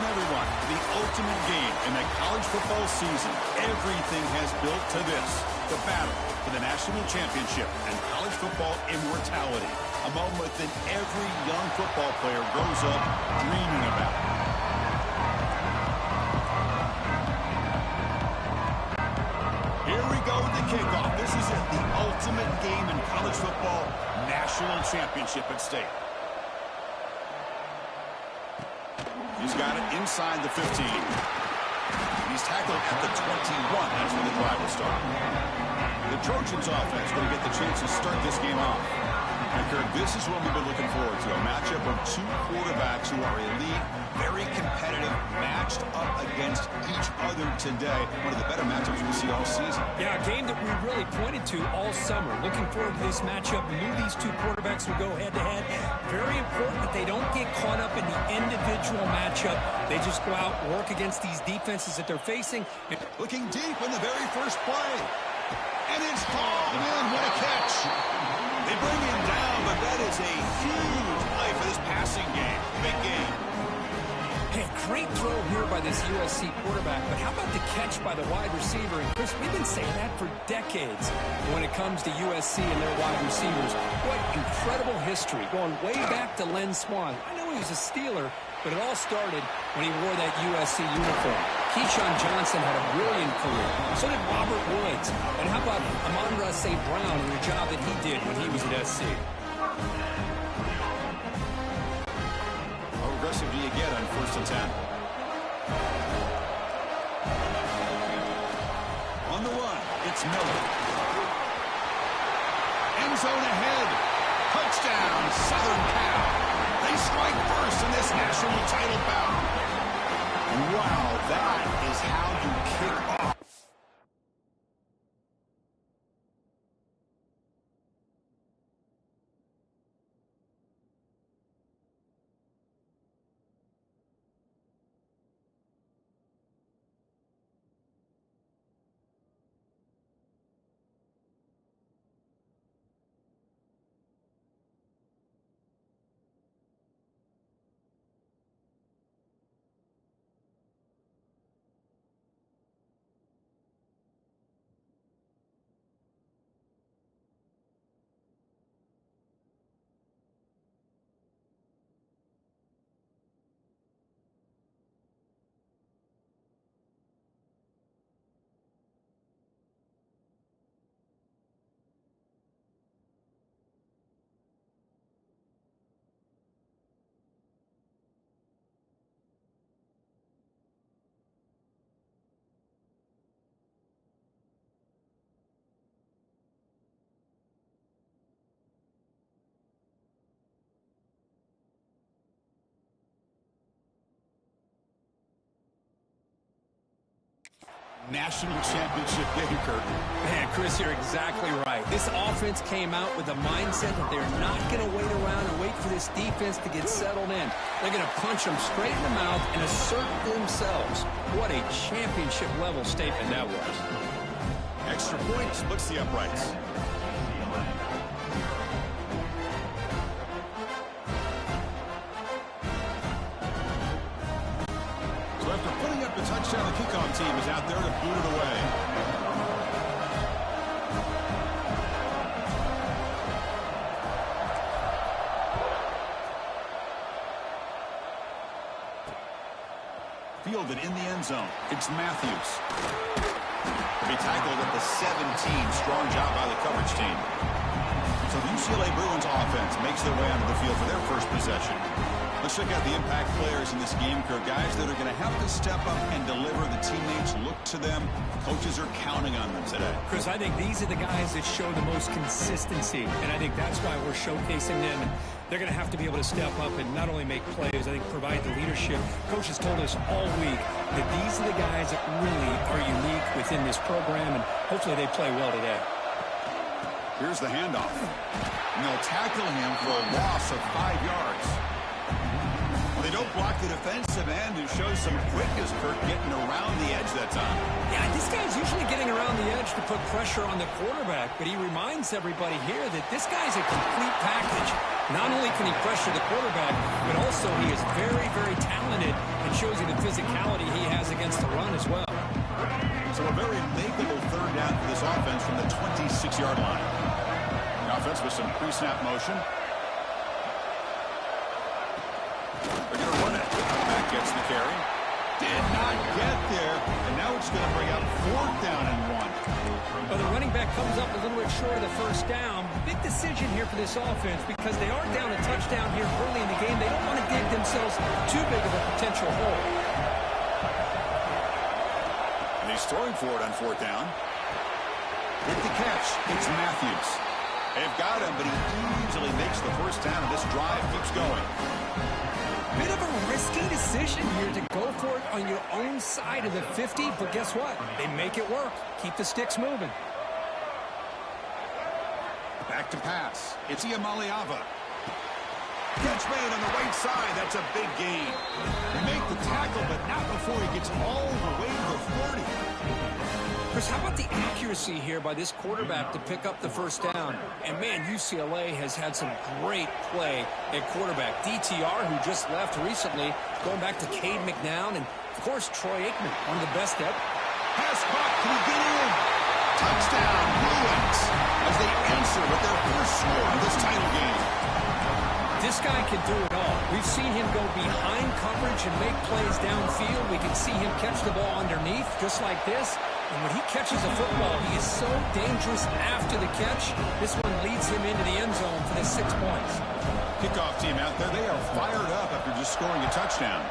everyone, the ultimate game in the college football season. Everything has built to this, the battle for the national championship and college football immortality, a moment that every young football player grows up dreaming about. Here we go with the kickoff. This is it, the ultimate game in college football, national championship at stake. He's got it inside the 15. He's tackled at the 21. That's where the drive will start. The Trojans offense going to get the chance to start this game off. And Kirk, this is what we've been looking forward to, a matchup of two quarterbacks who are elite, very competitive, matched up against each other today. One of the better matchups we see all season. Yeah, a game that we really pointed to all summer. Looking forward to this matchup. We knew these two quarterbacks would go head-to-head. Very important that they don't get caught up in the individual matchup. They just go out and work against these defenses that they're facing. Looking deep in the very first play. And it's hauled in. What a catch. They bring him down, but that is a huge play for this passing game. Big game. Hey, great throw here by this USC quarterback, but how about the catch by the wide receiver? And Chris, we've been saying that for decades when it comes to USC and their wide receivers. What incredible history, going way back to Len Swan. I know he was a Steeler, but it all started when he wore that USC uniform. Keyshawn Johnson had a brilliant career. So did Robert Woods. And how about Amon-Ra St. Brown and the job that he did when he was at SC? How aggressive do you get on 1st and 10? On the run, it's Miller. End zone ahead. Touchdown, Southern Cal. They strike first in this national title bout. Wow, that is how you kick off. National championship game, Kirk. Man, Chris, you're exactly right. This offense came out with the mindset that they're not going to wait around and wait for this defense to get settled in. They're going to punch them straight in the mouth and assert themselves. What a championship-level statement that was. Extra point splits the uprights. After putting up the touchdown, the kickoff team is out there to boot it away. Fielded in the end zone. It's Matthews. To be tackled at the 17. Strong job by the coverage team. So the UCLA Bruins offense makes their way onto the field for their first possession. Let's check out the impact players in this game, Kirk. Guys that are going to have to step up and deliver. The teammates look to them. Coaches are counting on them today. Chris, I think these are the guys that show the most consistency, and I think that's why we're showcasing them. And they're going to have to be able to step up and not only make plays, I think provide the leadership. Coach has told us all week that these are the guys that really are unique within this program, and hopefully they play well today. Here's the handoff. And they'll tackle him for a loss of 5 yards. They They don't block the defensive end and show some quickness, Kirk, getting around the edge that time. Yeah, this guy's usually getting around the edge to put pressure on the quarterback, but he reminds everybody here that this guy's a complete package. Not only can he pressure the quarterback, but also he is very, very talented and shows you the physicality he has against the run as well. So a very makeable third down for this offense from the 26-yard line. The offense with some pre-snap motion. They're going to run it. Back gets the carry. Did not get there. And now it's going to bring up 4th down and 1. Well, the running back comes up a little bit short of the first down. Big decision here for this offense because they are down a touchdown here early in the game. They don't want to dig themselves too big of a potential hole. And he's throwing for it on 4th down. With the catch, it's Matthews. They've got him, but he easily makes the first down, and this drive keeps going. Bit of a risky decision here to go for it on your own side of the 50, but guess what? They make it work. Keep the sticks moving. Back to pass. It's Iamaleava. Catch made on the right side. That's a big gain. They make the tackle, but not before he gets all the way to the 40. Chris, how about the accuracy here by this quarterback to pick up the first down? And, man, UCLA has had some great play at quarterback. DTR, who just left recently, going back to Cade McNown, and, of course, Troy Aikman, one of the best ever. Pass caught. Can he get in? Touchdown, Bruins, as they answer with their first score of this title game. This guy can do it all. We've seen him go behind coverage and make plays downfield. We can see him catch the ball underneath, just like this. And when he catches a football, he is so dangerous after the catch. This one leads him into the end zone for the 6 points. Kickoff team out there, they are fired up after just scoring a touchdown.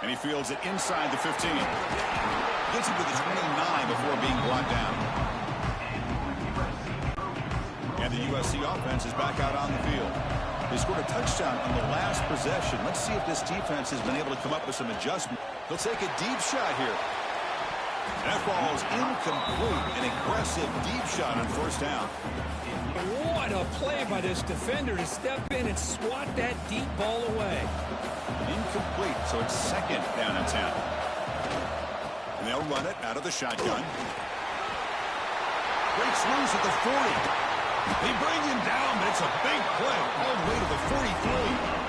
And he fields it inside the 15. Gets it to the 29 before being brought down. And the USC offense is back out on the field. They scored a touchdown on the last possession. Let's see if this defense has been able to come up with some adjustment. They'll take a deep shot here. That ball is incomplete. An aggressive deep shot on first down. What a play by this defender to step in and swat that deep ball away. Incomplete, so it's 2nd down and 10. And they'll run it out of the shotgun. Breaks loose at the 40. They bring him down, but it's a big play all the way to the 43.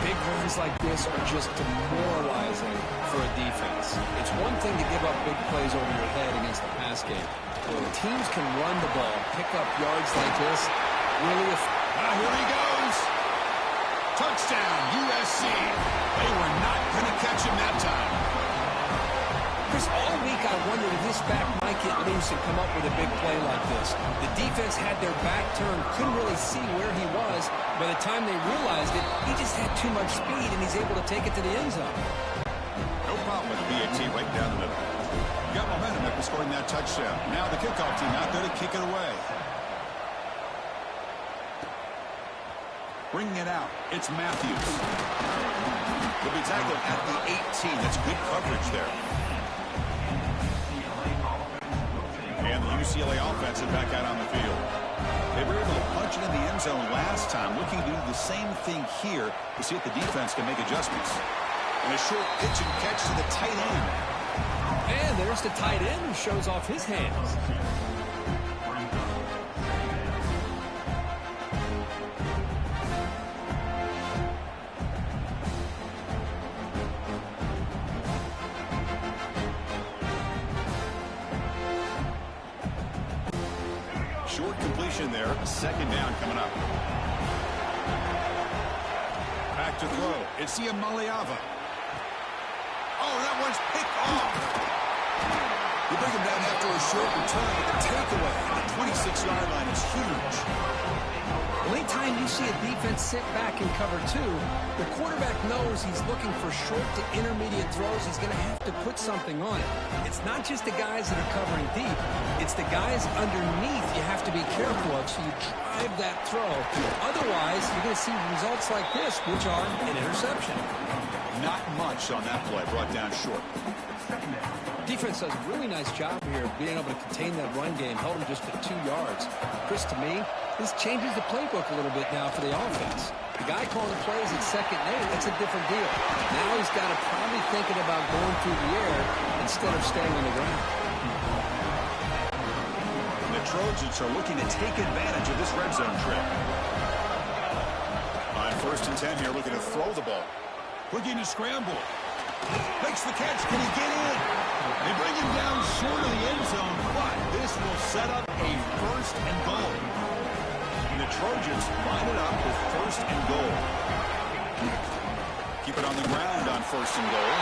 Big runs like this are just demoralizing for a defense. It's one thing to give up big plays over your head against the pass game. When teams can run the ball, pick up yards like this, really here he goes. Touchdown, USC. They were not going to catch him that time. Chris, all week I wondered if this back might get loose and come up with a big play like this. The defense had their back turned, couldn't really see where he was. By the time they realized it, he just had too much speed, and he's able to take it to the end zone. No problem with BAT right down the middle. Got momentum after scoring that touchdown. Now the kickoff team out there to kick it away. Bringing it out, it's Matthews. He'll be tackled at the 18. That's good coverage there. And the UCLA offense is back out on the field. They were able to punch it in the end zone last time, looking to do the same thing here to see if the defense can make adjustments. And a short pitch and catch to the tight end. And there's the tight end who shows off his hands. Short completion there. 2nd down coming up. Back to throw. It's Iamaleava. Oh, that one's picked off. You bring him down after a short return, but the takeaway at the 26-yard line is huge. Well, anytime you see a defense sit back and cover 2, the quarterback knows he's looking for short to intermediate throws. He's going to have to put something on it. It's not just the guys that are covering deep. It's the guys underneath you have to be careful of, so you drive that throw. Otherwise, you're going to see results like this, which are an interception. Not much on that play, brought down short. Defense does a really nice job here of being able to contain that run game, held him just to 2 yards. Chris, to me, This changes the playbook a little bit now for the offense. The guy calling the plays at 2nd and 8, that's a different deal. Now he's got to probably thinking about going through the air instead of staying on the ground. The Trojans are looking to take advantage of this red zone trip. On 1st and 10 here, looking to throw the ball. Looking to scramble. Makes the catch. Can he get in? They bring him down short of the end zone, but this will set up a 1st and goal. And the Trojans line it up with 1st and goal. Keep it on the ground on 1st and goal.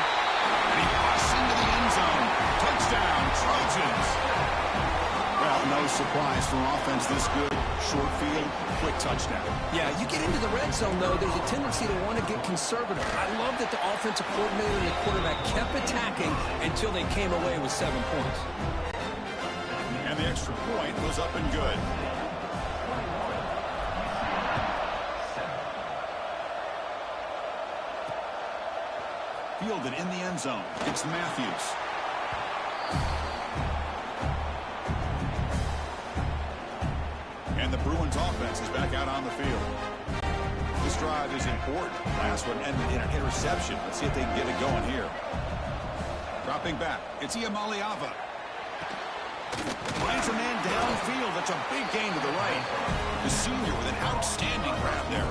And he busts into the end zone. Touchdown, Trojans. Well, no surprise for offense this good. Short field, quick touchdown. Yeah, you get into the red zone, though, there's a tendency to want to get conservative. I love that the offensive coordinator and the quarterback kept attacking until they came away with 7 points. And the extra point was up and good. Fielded in the end zone. It's Matthews. And the Bruins offense is back out on the field. This drive is important. Last one ended in an interception. Let's see if they can get it going here. Dropping back. It's Iamaleava. Finds a man downfield. That's a big gain to the right. The senior with an outstanding grab there.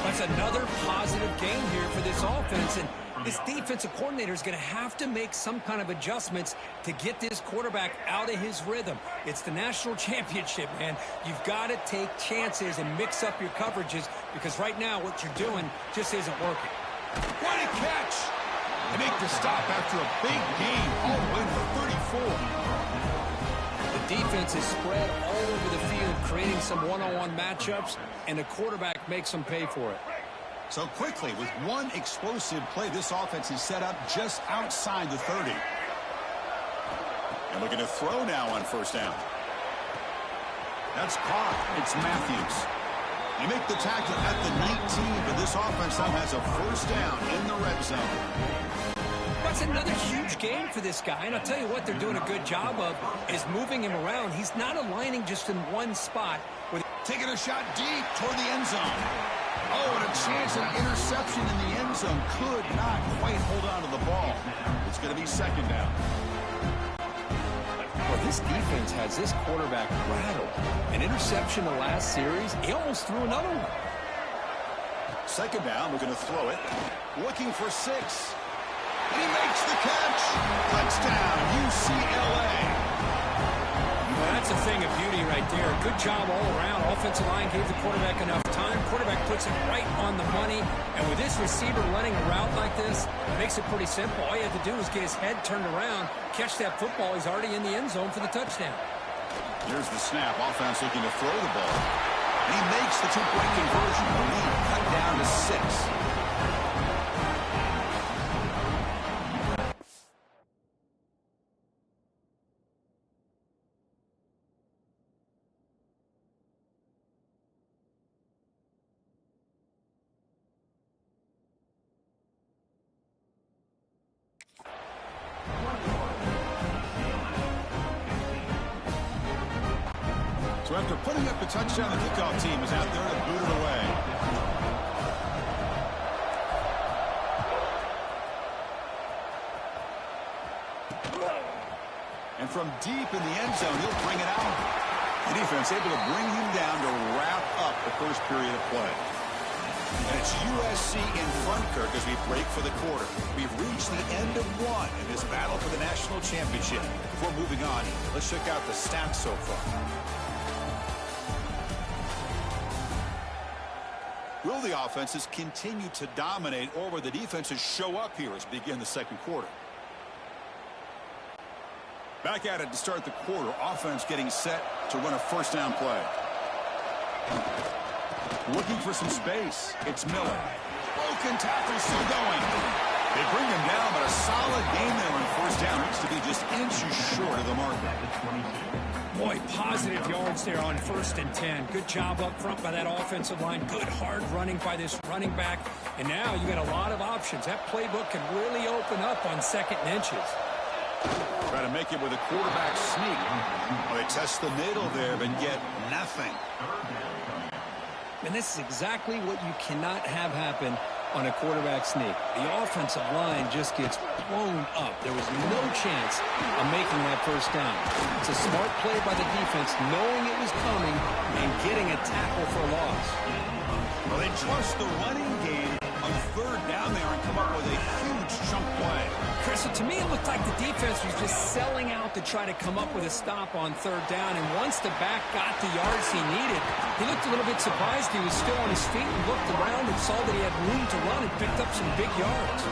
That's another positive gain here for this offense. And this defensive coordinator is going to have to make some kind of adjustments to get this quarterback out of his rhythm. It's the national championship, man. You've got to take chances and mix up your coverages because right now what you're doing just isn't working. What a catch! They make the stop after a big gain all the way to 34. The defense is spread all over the field, creating some one-on-one matchups, and the quarterback makes them pay for it. So quickly, with one explosive play, this offense is set up just outside the 30. And looking to throw now on 1st down. That's caught. It's Matthews. They make the tackle at the 19, but this offense now has a 1st down in the red zone. That's another huge game for this guy, and I'll tell you what they're doing a good job of is moving him around. He's not aligning just in one spot. Taking a shot deep toward the end zone. Oh, and a chance of interception in the end zone. Could not quite hold on to the ball. It's going to be 2nd down. Well, this defense has this quarterback rattled. An interception the last series. He almost threw another one. 2nd down. We're going to throw it. Looking for 6. And he makes the catch. Touchdown, UCLA. Well, that's a thing of beauty right there. Good job all around. Offensive line gave the quarterback enough time. Quarterback puts it right on the money. And with this receiver running a route like this, it makes it pretty simple. All you have to do is get his head turned around, catch that football. He's already in the end zone for the touchdown. Here's the snap. Offense looking to throw the ball. He makes the 2-point conversion. The lead cut down to 6. So after putting up the touchdown, the kickoff team is out there to boot it away. And from deep in the end zone, he'll bring it out. The defense able to bring him down to wrap up the first period of play. And it's USC in front, Kirk, as we break for the quarter. We've reached the end of one in this battle for the national championship. Before moving on, let's check out the stats so far. Will the offenses continue to dominate, or will the defenses show up here as we begin the 2nd quarter? Back at it to start the quarter. Offense getting set to run a 1st down play. Looking for some space. It's Miller. Broken tackle still going. They bring him down, but a solid game there on 1st down. Needs to be just inches short of the marker. Boy, positive yards there on 1st and 10. Good job up front by that offensive line. Good hard running by this running back. And now you got a lot of options. That playbook can really open up on 2nd and inches. Try to make it with a quarterback sneak. Well, they test the middle there, but get nothing. And this is exactly what you cannot have happen on a quarterback sneak. The offensive line just gets blown up. There was no chance of making that first down. It's a smart play by the defense, knowing it was coming and getting a tackle for a loss. Well, they trust the running game on third down there and come up with a huge chunk play. Chris, so to me, it looked like the defense was just selling out to try to come up with a stop on third down. And once the back got the yards he needed, he looked a little bit surprised he was still on his feet and looked around and saw that he had room to run and picked up some big yards.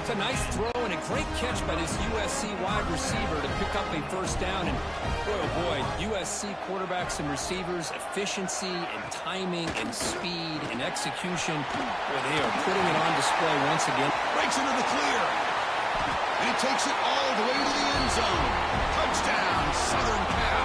It's a nice throw and a great catch by this USC wide receiver to pick up a first down. And boy, oh boy, USC quarterbacks and receivers, efficiency and timing and speed and execution. Boy, they are putting it on display once again. Breaks into the clear. And he takes it all the way to the end zone. Touchdown, Southern Cal.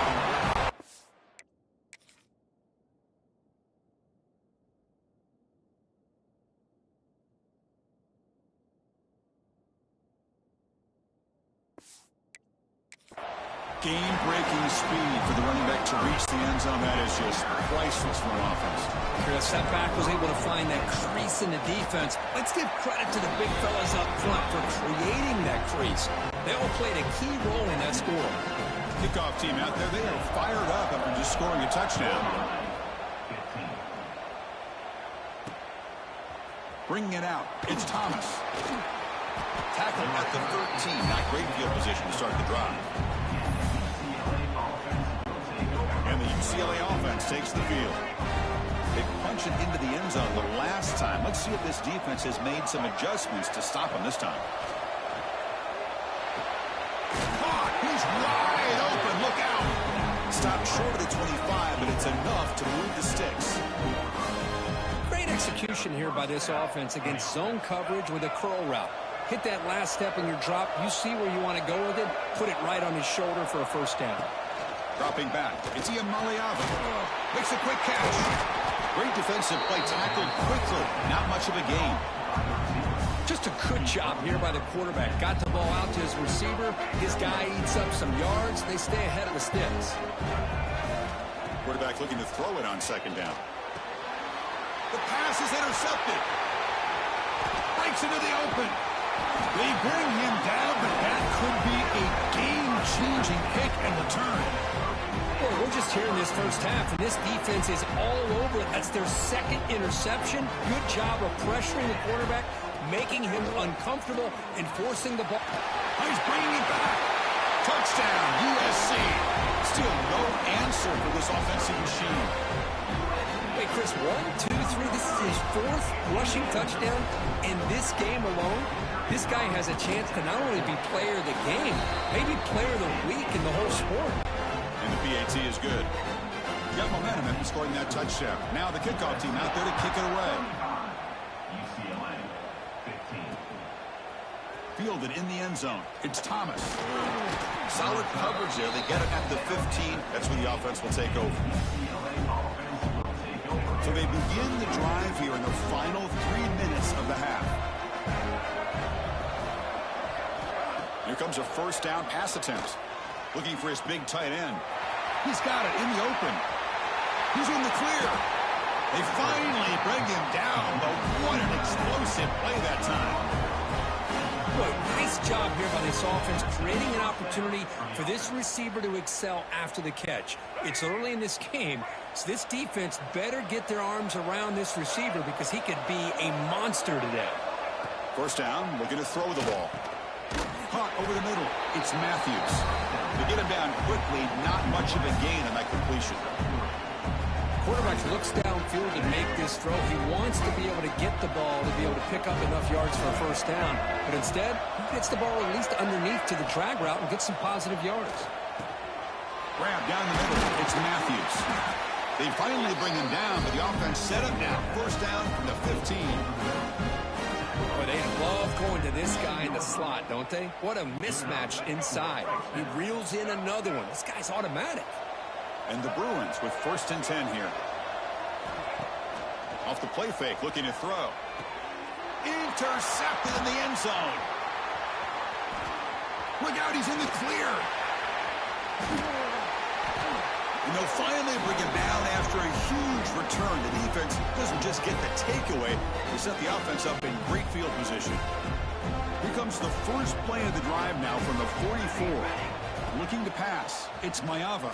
Game-breaking speed for the running back to reach the end zone. That is just priceless for an offense. Chris, that back was able to find that crease in the defense. Let's give credit to the big fellas up front for creating that crease. They all played a key role in that score. Kickoff team out there, they are fired up after just scoring a touchdown. Bringing it out, it's Thomas. Tackle at the 13. Not great field position to start the drive. And the UCLA offense takes the field. They punch it into the end zone the last time. Let's see if this defense has made some adjustments to stop him this time. Caught! He's wide open. Look out! Stopped short of the 25, but it's enough to move the sticks. Great execution here by this offense against zone coverage with a curl route. Hit that last step in your drop. You see where you want to go with it. Put it right on his shoulder for a first down. Dropping back. It's Iamaleava. Makes a quick catch. Great defensive play, tackled quickly. Not much of a gain. Just a good job here by the quarterback. Got the ball out to his receiver. His guy eats up some yards. They stay ahead of the sticks. Quarterback looking to throw it on second down. The pass is intercepted. Breaks into the open. They bring him down, but that could be a game-changing kick and return. Well, we're just here in this first half, and this defense is all over it. That's their second interception. Good job of pressuring the quarterback, making him uncomfortable, and forcing the ball. Oh, he's bringing it back. Touchdown, USC. Still no answer for this offensive machine. Hey, Chris, 1, 2, 3. This is his fourth rushing touchdown in this game alone. This guy has a chance to not only be player of the game, maybe player of the week in the whole sport. And the PAT is good. Got momentum in scoring that touchdown. Now the kickoff team out there to kick it away. Fielded in the end zone. It's Thomas. Solid coverage there. They get it at the 15. That's where the offense will take over. So they begin the drive here in the final 3 minutes of the half. Here comes a first down pass attempt. Looking for his big tight end. He's got it in the open. He's in the clear. They finally bring him down, but what an explosive play that time. Boy, nice job here by this offense, creating an opportunity for this receiver to excel after the catch. It's early in this game, so this defense better get their arms around this receiver because he could be a monster today. First down, looking to throw the ball. Caught over the middle. It's Matthews. They get him down quickly. Not much of a gain on that completion. Quarterback looks downfield to make this throw. He wants to be able to get the ball to be able to pick up enough yards for a first down. But instead, he gets the ball at least underneath to the drag route and gets some positive yards. Grab down the middle. It's Matthews. They finally bring him down, but the offense set him down. First down from the 15. Boy, they love going to this guy in the slot, don't they? What a mismatch inside. He reels in another one. This guy's automatic. And the Bruins with 1st and 10 here. Off the play fake, looking to throw. Intercepted in the end zone. Look out, he's in the clear. And they'll finally bring him down after a huge return. The defense doesn't just get the takeaway. They set the offense up in great field position. Here comes the first play of the drive now from the 44. Looking to pass. It's Mayava.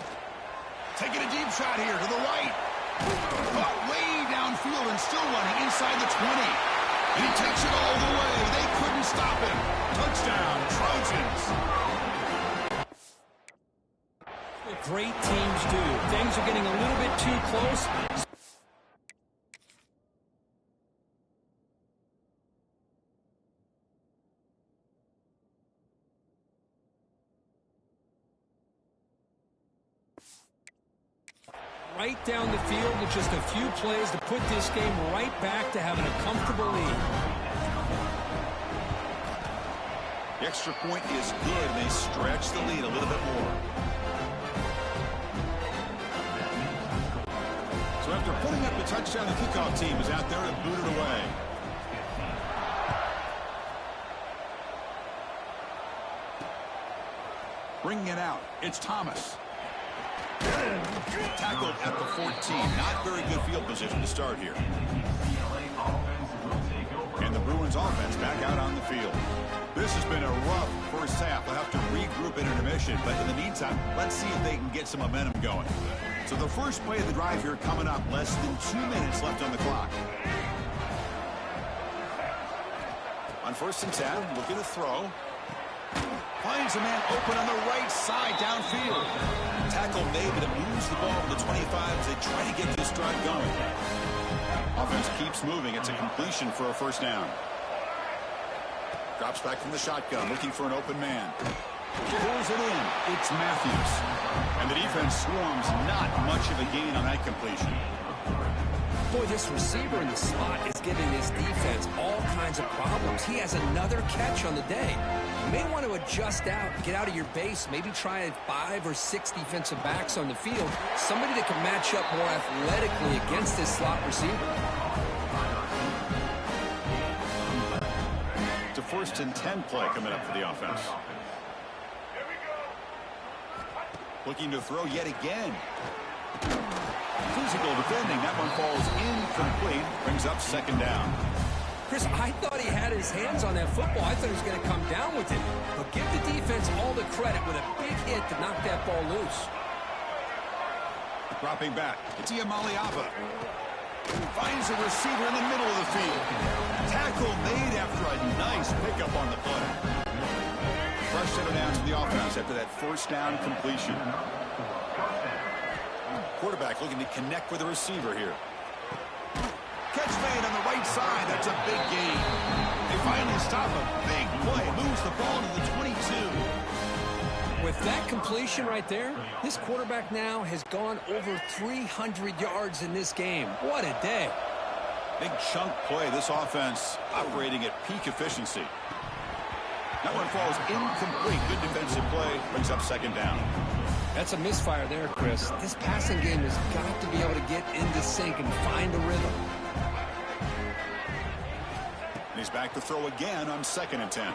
Taking a deep shot here to the right. Caught way downfield and still running inside the 20. And he takes it all the way. They couldn't stop him. Touchdown, Trojans. Great teams do. Things are getting a little bit too close. Right down the field with just a few plays to put this game right back to having a comfortable lead. The extra point is good, and they stretch the lead a little bit more. So after putting up the touchdown, the kickoff team is out there to boot it away. Bringing it out, it's Thomas. Tackled at the 14. Not very good field position to start here. And the Bruins offense back out on the field. This has been a rough first half. They'll have to regroup in intermission, but in the meantime, let's see if they can get some momentum going. So the first play of the drive here coming up. Less than 2 minutes left on the clock. On 1st and 10, looking to throw. Finds a man open on the right side downfield. Tackle made, but it moves the ball to the 25 as they try to get this drive going. Offense keeps moving. It's a completion for a first down. Drops back from the shotgun, looking for an open man. Pulls it in. It's Matthews. And the defense swarms. Not much of a gain on that completion. Boy, this receiver in the slot is giving this defense all kinds of problems. He has another catch on the day. You may want to adjust out, get out of your base, maybe try 5 or 6 defensive backs on the field, somebody that can match up more athletically against this slot receiver. It's a 1st and 10 play coming up for the offense. Looking to throw yet again. Physical defending. That one falls incomplete. Brings up 2nd down. Chris, I thought he had his hands on that football. I thought he was going to come down with it. But give the defense all the credit with a big hit to knock that ball loose. Dropping back. It's Mayava. Finds a receiver in the middle of the field. Tackle made after a nice pickup on the play. Fresh set down to the offense after that 1st down completion. Quarterback looking to connect with the receiver here. Catch made on the right side. That's a big gain. They finally stop a big play. Moves the ball to the 22. With that completion right there, this quarterback now has gone over 300 yards in this game. What a day. Big chunk play. This offense operating at peak efficiency. That one falls incomplete. Good defensive play. Brings up 2nd down. That's a misfire there, Chris. This passing game has got to be able to get into sync and find a rhythm. And he's back to throw again on 2nd and 10.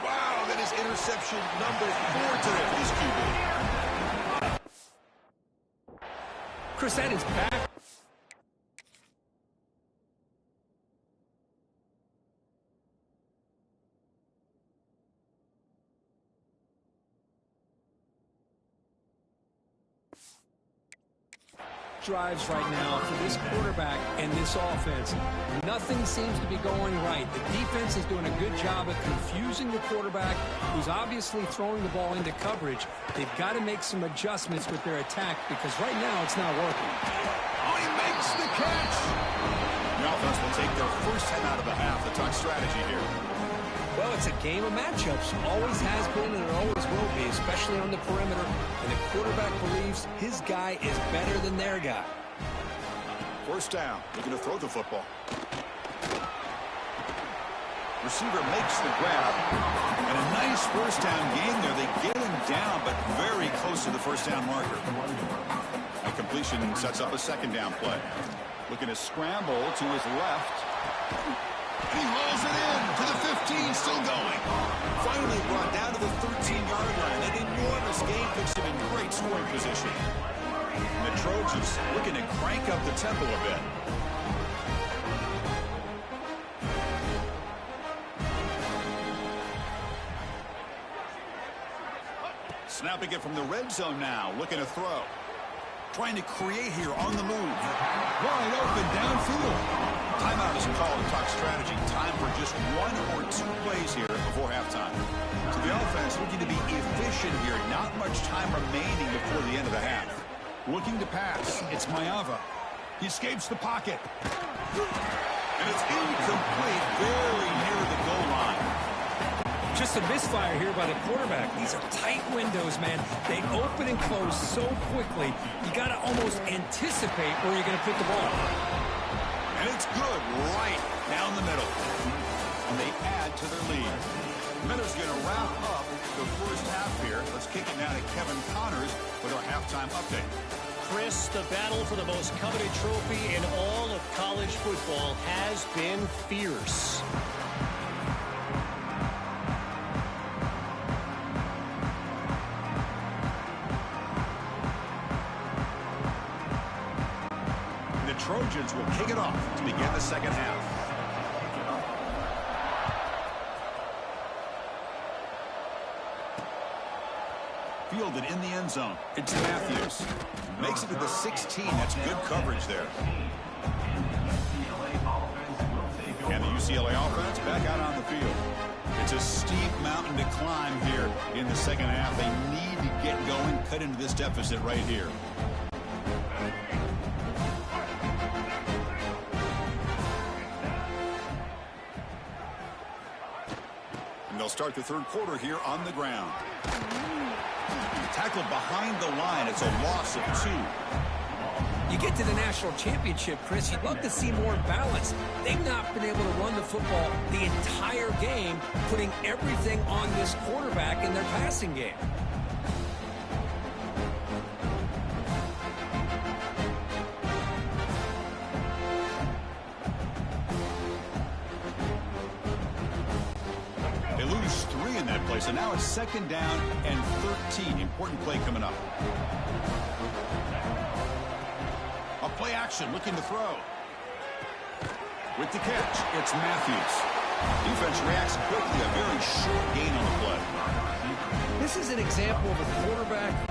Wow, that is interception number 4 today for this QB. Chris, that is back. Drives right now for this quarterback and this offense. Nothing seems to be going right. The defense is doing a good job of confusing the quarterback, who's obviously throwing the ball into coverage. They've got to make some adjustments with their attack because right now it's not working. Oh, he makes the catch. The offense will take their first 10 out of the half. The top strategy here. Well, it's a game of matchups. Always has been and it always will be, especially on the perimeter. And the quarterback believes his guy is better than their guy. 1st down. Looking to throw the football. Receiver makes the grab. And a nice 1st down gain there. They get him down, but very close to the 1st down marker. A completion sets up a 2nd down play. Looking to scramble to his left. He hauls it in to the 15, still going. Finally brought down to the 13-yard line. An enormous gain puts him in great scoring position. And the Trojans looking to crank up the tempo a bit. Snapping it from the red zone now, looking to throw. Trying to create here on the move. Wide open downfield. Timeout is called to talk strategy. Time for just 1 or 2 plays here before halftime. So the offense looking to be efficient here. Not much time remaining before the end of the half. Looking to pass. It's Mayava. He escapes the pocket. And it's incomplete, very near the goal line. Just a misfire here by the quarterback. These are tight windows, man. They open and close so quickly. You got to almost anticipate where you're going to put the ball. And it's good right down the middle. And they add to their lead. Miller's going to wrap up the first half here. Let's kick it now to Kevin Connors with our halftime update. Chris, the battle for the most coveted trophy in all of college football has been fierce. Trojans will kick it off to begin the second half. Fielded in the end zone. It's Matthews. Makes it to the 16. That's good coverage there. And the UCLA offense back out on the field. It's a steep mountain to climb here in the second half. They need to get going, cut into this deficit right here. They'll start the third quarter here on the ground. Tackled behind the line. It's a loss of 2. You get to the national championship, Chris, you'd love to see more balance. They've not been able to run the football the entire game, putting everything on this quarterback in their passing game. So now it's second down and 13. Important play coming up. A play action looking to throw. With the catch, it's Matthews. Defense reacts quickly. A very short gain on the play. This is an example of a quarterback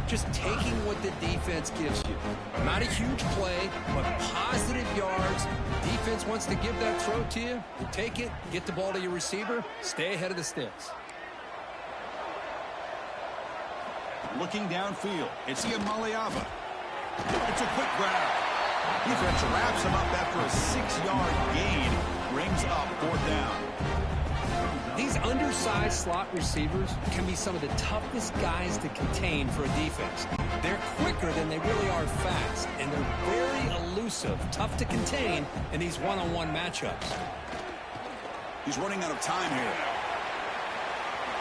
just taking what the defense gives you. Not a huge play, but positive yards. The defense wants to give that throw to you. You take it, get the ball to your receiver, stay ahead of the sticks. Looking downfield, it's Ian Maliava. It's a quick grab. Defense wraps him up after a 6-yard gain. Brings up 4th down. These undersized slot receivers can be some of the toughest guys to contain for a defense. They're quicker than they really are fast, and they're very elusive, tough to contain in these one-on-one matchups. He's running out of time here.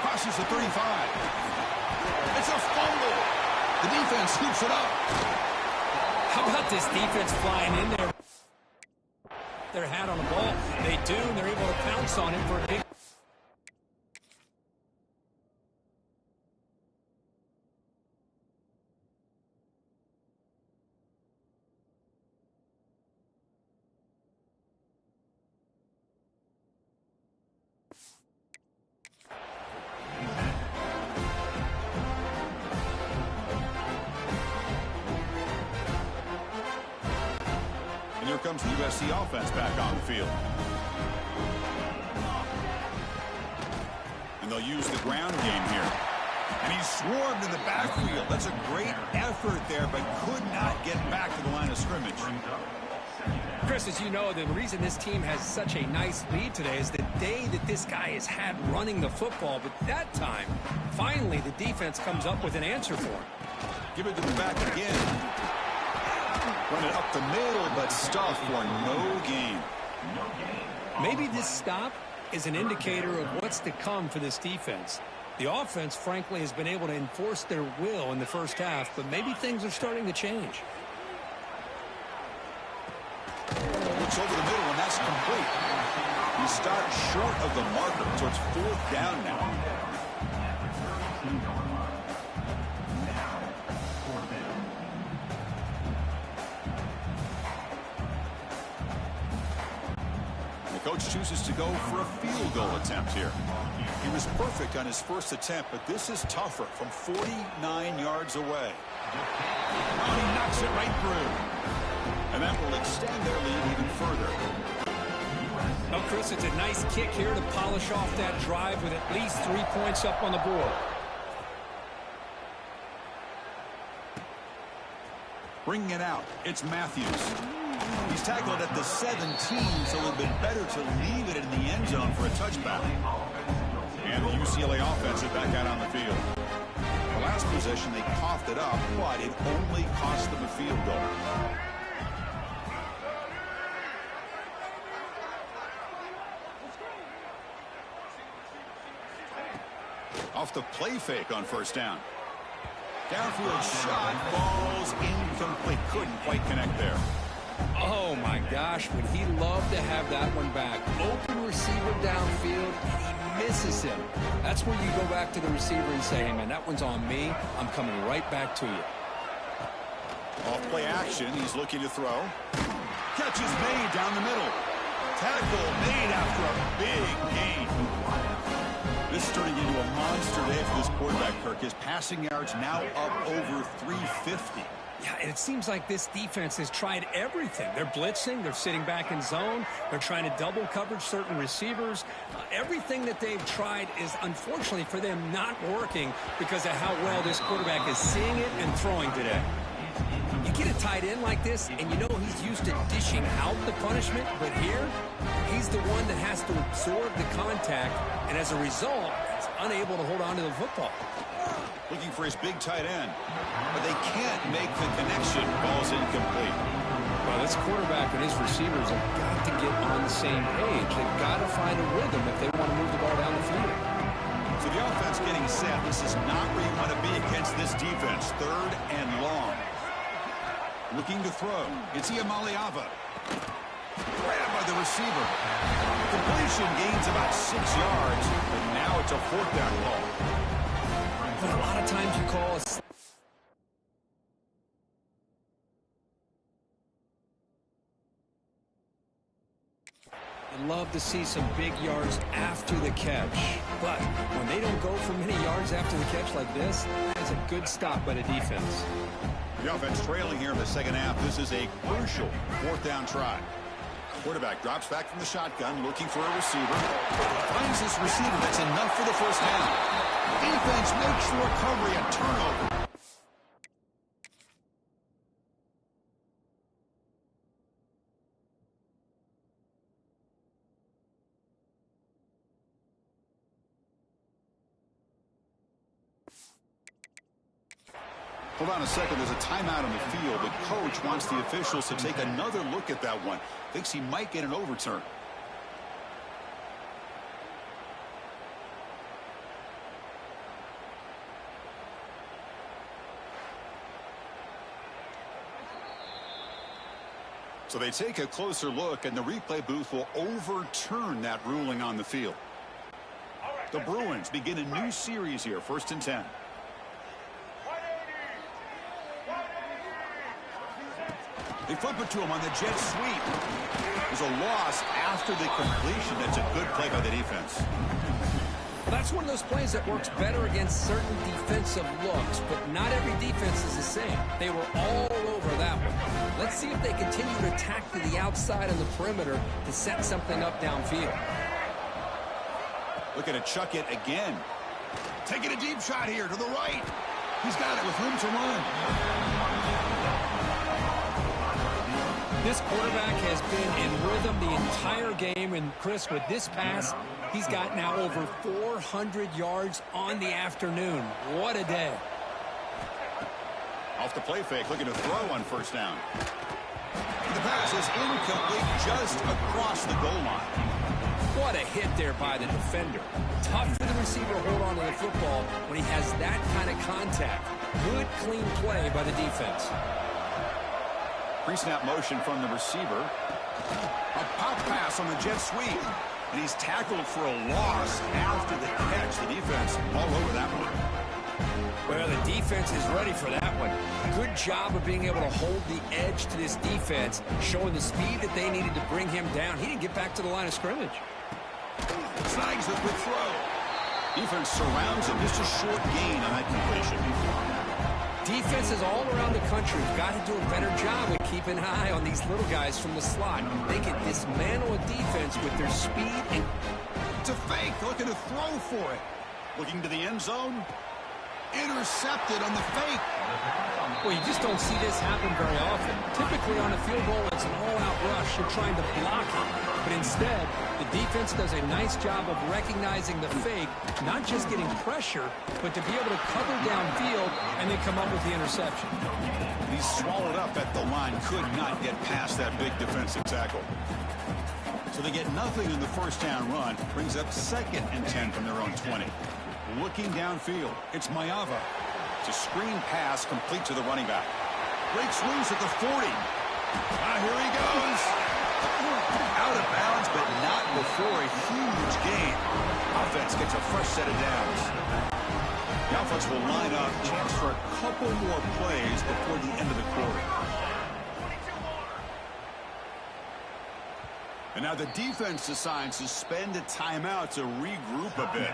Crosses the 35. It's a fumble. The defense scoops it up. How about this defense flying in there? Their hat on the ball. They do, and they're able to pounce on it for a big... And here comes the USC offense back on the field. And they'll use the ground game here. And he's swarmed in the backfield. That's a great effort there, but could not get back to the line of scrimmage. Chris, as you know, the reason this team has such a nice lead today is the day that this guy has had running the football. But that time, finally, the defense comes up with an answer for him. Give it to the back again. Run it up the middle, but stuff for no gain. Maybe this stop is an indicator of what's to come for this defense. The offense, frankly, has been able to enforce their will in the first half, but maybe things are starting to change. Looks over the middle, and that's complete. He starts short of the marker, so it's 4th down now. The coach chooses to go for a field goal attempt here. He was perfect on his first attempt, but this is tougher from 49 yards away. Oh, he knocks it right through. And that will extend their lead even further. Oh, Chris, it's a nice kick here to polish off that drive with at least 3 points up on the board. Bringing it out, it's Matthews. He's tackled at the 17, so it would have been better to leave it in the end zone for a touchback. And the UCLA offense is back out on the field. The last possession, they coughed it up, but it only cost them a field goal. Off the play fake on first down. Downfield shot, falls incomplete. Couldn't quite connect there. Oh, my gosh, would he love to have that one back. Open receiver downfield, and he misses him. That's where you go back to the receiver and say, hey, man, that one's on me. I'm coming right back to you. Off play action, he's looking to throw. Catch is made down the middle. Tackle made after a big gain. This is turning into a monster day for this quarterback, Kirk. His passing yards now up over 350. Yeah, and it seems like this defense has tried everything. They're blitzing. They're sitting back in zone. They're trying to double coverage certain receivers. Everything that they've tried is, unfortunately for them, not working because of how well this quarterback is seeing it and throwing today. You get a tight end like this, and you know he's used to dishing out the punishment, but here, he's the one that has to absorb the contact, and as a result, he's unable to hold on to the football. Looking for his big tight end, but they can't make the connection. Ball's incomplete. Well, this quarterback and his receivers have got to get on the same page. They've got to find a rhythm if they want to move the ball down the field. So the offense getting set. This is not where you want to be against this defense. 3rd and long. Looking to throw. It's Iamaleava. Grabbed by the receiver. Completion gains about 6 yards, but now it's a 4th down call. But a lot of times you call a... I'd love to see some big yards after the catch. But when they don't go for many yards after the catch like this, that's a good stop by the defense. The offense trailing here in the second half. This is a crucial 4th down try. Quarterback drops back from the shotgun, looking for a receiver. Finds this receiver. That's enough for the first down. Defense makes the recovery a turnover. Hold on a second. There's a timeout on the field. The coach wants the officials to take another look at that one. Thinks he might get an overturn. So they take a closer look, and the replay booth will overturn that ruling on the field. The Bruins begin a new series here, 1st and 10. They flip it to him on the jet sweep. There's a loss after the completion. That's a good play by the defense. Well, that's one of those plays that works better against certain defensive looks, but not every defense is the same. They were all over that one. Let's see if they continue to attack to the outside of the perimeter to set something up downfield. Looking to chuck it again. Taking a deep shot here to the right. He's got it with room to run. This quarterback has been in rhythm the entire game, and Chris, with this pass, he's got now over 400 yards on the afternoon. What a day. Off the play fake, looking to throw on first down. The pass is incomplete just across the goal line. What a hit there by the defender. Tough for the receiver to hold on to the football when he has that kind of contact. Good, clean play by the defense. Pre-snap motion from the receiver. A pop pass on the jet sweep. And he's tackled for a loss after the catch. The defense all over that one. Well, the defense is ready for that one. Good job of being able to hold the edge to this defense, showing the speed that they needed to bring him down. He didn't get back to the line of scrimmage. Snags the quick throw. Defense surrounds him. Just a short gain on that completion. Defenses all around the country have got to do a better job of keeping an eye on these little guys from the slot. They can dismantle a defense with their speed. And to fake, looking to throw for it. Looking to the end zone. Intercepted on the fake. Well, you just don't see this happen very often. Typically on a field goal, it's an all-out rush. You're trying to block it. But instead, the defense does a nice job of recognizing the fake, not just getting pressure, but to be able to cover downfield and then come up with the interception. He's swallowed up at the line. Could not get past that big defensive tackle. So they get nothing in the first down run. Brings up 2nd and 10 from their own 20. Looking downfield, it's Mayava. It's a screen pass complete to the running back. Breaks loose at the 40. Here he goes. Out of bounds, but not before a huge gain. Offense gets a fresh set of downs. The offense will line up. Chance for a couple more plays before the end of the quarter. And now the defense decides to spend a timeout to regroup a bit.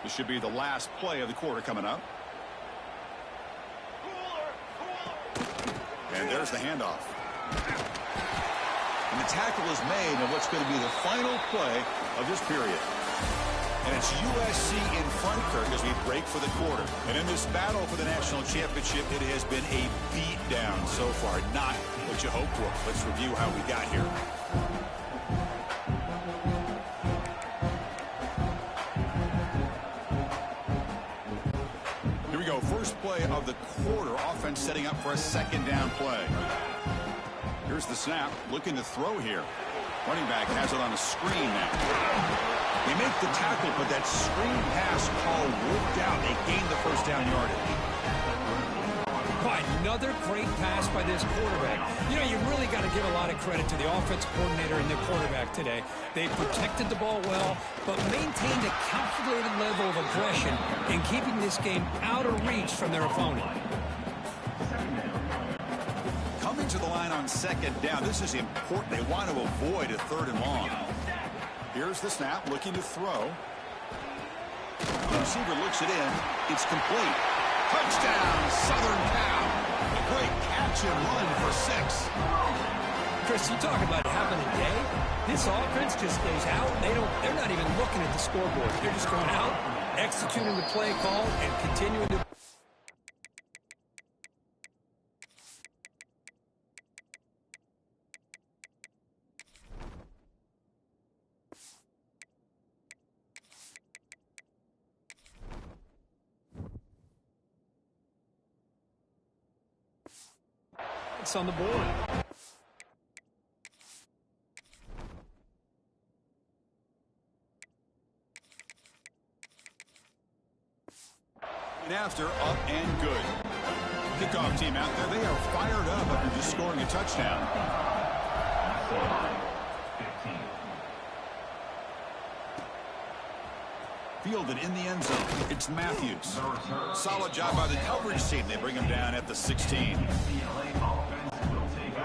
This should be the last play of the quarter coming up. And there's the handoff. And the tackle is made on what's going to be the final play of this period. And it's USC in front, Kirk, as we break for the quarter. And in this battle for the national championship, it has been a beatdown so far. Not what you hoped for. Let's review how we got here. Here we go. First play of the quarter. Offense setting up for a 2nd down play. Here's the snap. Looking to throw here. Running back has it on a screen now. They make the tackle, but that screen pass call worked out. They gained the first down yardage. Another great pass by this quarterback. You know, you really got to give a lot of credit to the offensive coordinator and the quarterback today. They protected the ball well, but maintained a calculated level of aggression in keeping this game out of reach from their opponent. Coming to the line on 2nd down. This is important. They want to avoid a 3rd and long. Here's the snap, looking to throw. The receiver looks it in. It's complete. Touchdown, Southern Cal. A great catch and run for 6. Chris, you talk about having a day. This offense just goes out. They're not even looking at the scoreboard. They're just going out, executing the play call, and continuing to. It's on the board. And after, up and good. Kickoff team out there. They are fired up after just scoring a touchdown. Fielded in the end zone. It's Matthews. Solid job by the coverage team. They bring him down at the 16.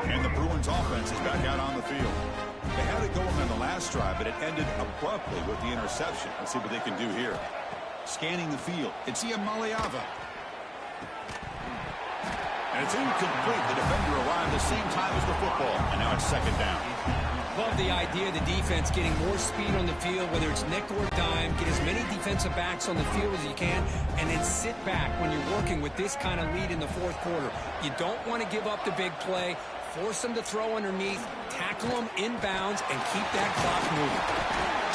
And the Bruins offense is back out on the field. They had it going on the last drive, but it ended abruptly with the interception. Let's see what they can do here. Scanning the field. It's Maliava. And it's incomplete. The defender arrived the same time as the football. And now it's 2nd down. Love the idea of the defense getting more speed on the field, whether it's nickel or dime, get as many defensive backs on the field as you can, and then sit back when you're working with this kind of lead in the 4th quarter. You don't want to give up the big play, force them to throw underneath, tackle them inbounds, and keep that clock moving.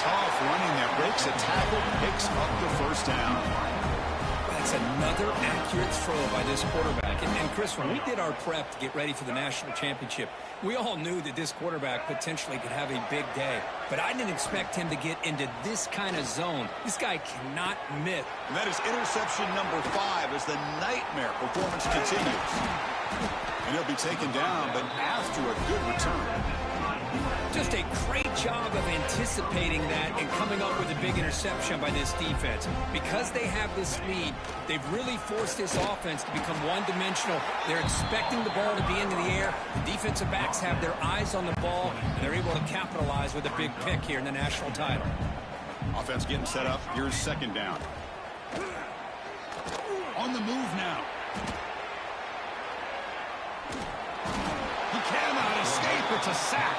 Tough running there, breaks a tackle, picks up the first down. That's another accurate throw by this quarterback. back. And Chris, when we did our prep to get ready for the national championship, we all knew that this quarterback potentially could have a big day. But I didn't expect him to get into this kind of zone. This guy cannot miss. And that is interception number 5 as the nightmare performance continues. And he'll be taken down, but after a good return. Just a great job of anticipating that and coming up with a big interception by this defense. Because they have this lead, they've really forced this offense to become one-dimensional. They're expecting the ball to be into the air. The defensive backs have their eyes on the ball, and they're able to capitalize with a big pick here in the national title. Offense getting set up. Here's second down. On the move now. He cannot escape. It's a sack.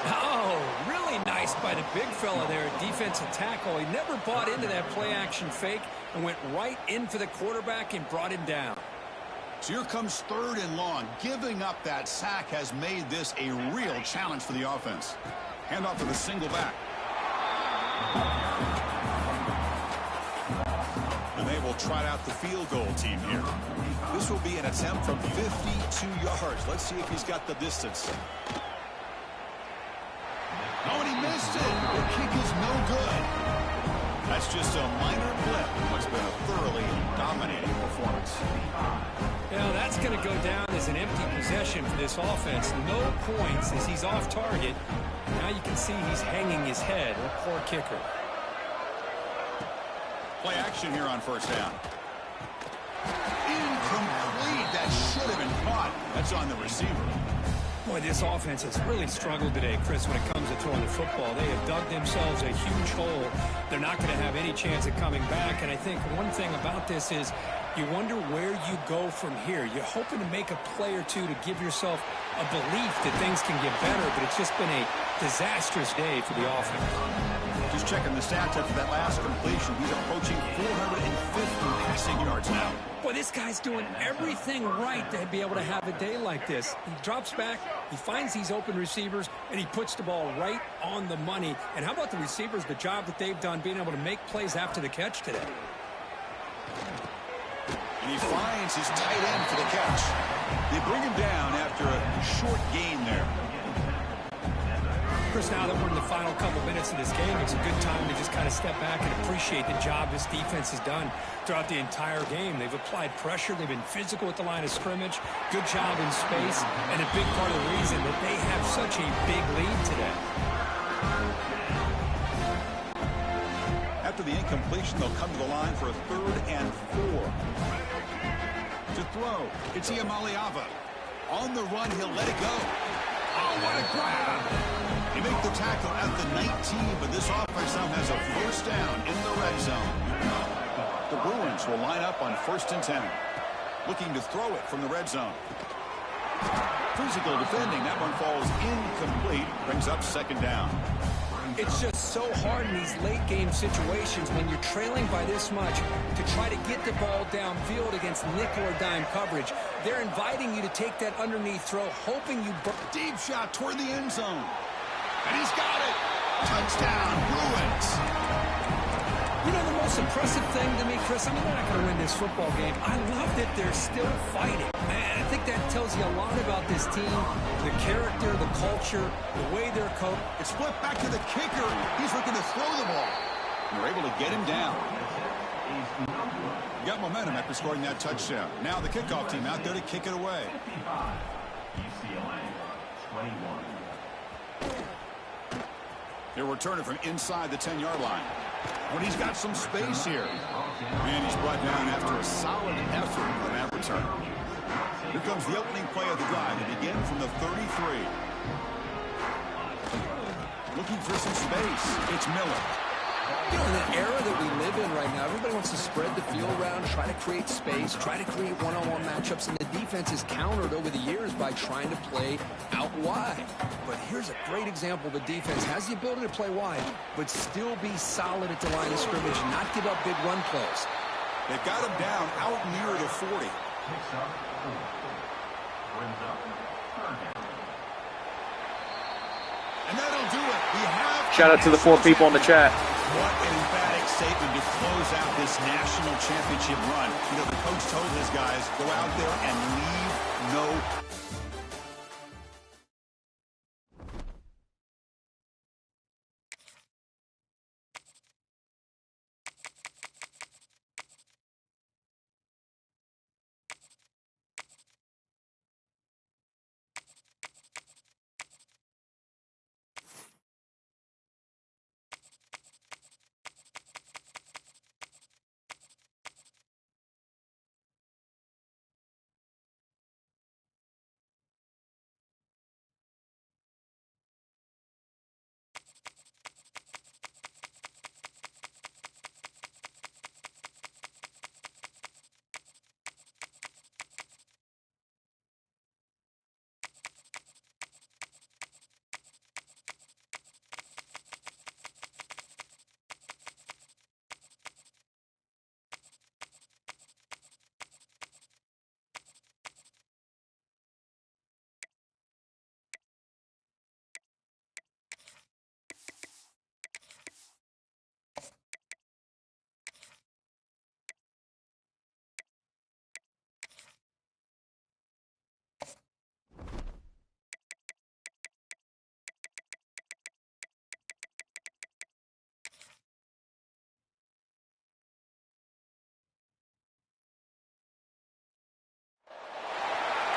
Oh, really nice by the big fella there, defensive tackle. He never bought into that play-action fake and went right in for the quarterback and brought him down. So here comes 3rd and long. Giving up that sack has made this a real challenge for the offense. Handoff to the single back. And they will trot out the field goal team here. This will be an attempt from 52 yards. Let's see if he's got the distance. Oh, and he missed it. The kick is no good. That's just a minor blip in what's been a thoroughly dominating performance. Yeah, that's going to go down as an empty possession for this offense. No points as he's off target. Now you can see he's hanging his head. A poor kicker. Play action here on first down. Incomplete. That should have been caught. That's on the receiver. Boy, this offense has really struggled today, Chris, when it comes to throwing the football. They have dug themselves a huge hole. They're not going to have any chance of coming back. And I think one thing about this is you wonder where you go from here. You're hoping to make a play or two to give yourself a belief that things can get better, but it's just been a disastrous day for the offense. Just checking the stats after that last completion. He's approaching 450 passing yards now. Boy, this guy's doing everything right to be able to have a day like this. He drops back, he finds these open receivers, and he puts the ball right on the money. And how about the receivers, the job that they've done being able to make plays after the catch today? And he finds his tight end for the catch. They bring him down after a short gain there. Chris, now that we're in the final couple minutes of this game, it's a good time to just kind of step back and appreciate the job this defense has done throughout the entire game. They've applied pressure. They've been physical at the line of scrimmage. Good job in space. And a big part of the reason that they have such a big lead today. After the incompletion, they'll come to the line for a 3rd and 4. To throw, it's Iamaleava. On the run, he'll let it go. Oh, what a grab! They make the tackle at the 19, but this offense now has a first down in the red zone. The Bruins will line up on 1st and 10. Looking to throw it from the red zone. Physical defending. That one falls incomplete. Brings up 2nd down. It's just so hard in these late-game situations when you're trailing by this much to try to get the ball downfield against nickel or dime coverage. They're inviting you to take that underneath throw, hoping you... Deep shot toward the end zone. And he's got it. Touchdown, Bruins. You know, the most impressive thing to me, Chris, I mean, they're not going to win this football game. I love that they're still fighting. Man, I think that tells you a lot about this team, the character, the culture, the way they're coached. It's flipped back to the kicker. He's looking to throw the ball. And they're able to get him down. Got momentum after scoring that touchdown. Now the kickoff team out there to kick it away. They're returning from inside the 10-yard line. When he's got some space here. And he's brought down after a solid effort on that return. Here comes the opening play of the drive. They begin from the 33. Looking for some space. It's Miller. You know, in the era that we live in right now, everybody wants to spread the field around, try to create space, try to create one-on-one matchups, and the defense is countered over the years by trying to play out wide. But here's a great example. The defense has the ability to play wide, but still be solid at the line of scrimmage, not give up big run plays. They've got him down out near the 40. And that'll do it. Shout out to the 4 people in the chat. What an emphatic statement to close out this national championship run. You know, the coach told his guys, go out there and leave no...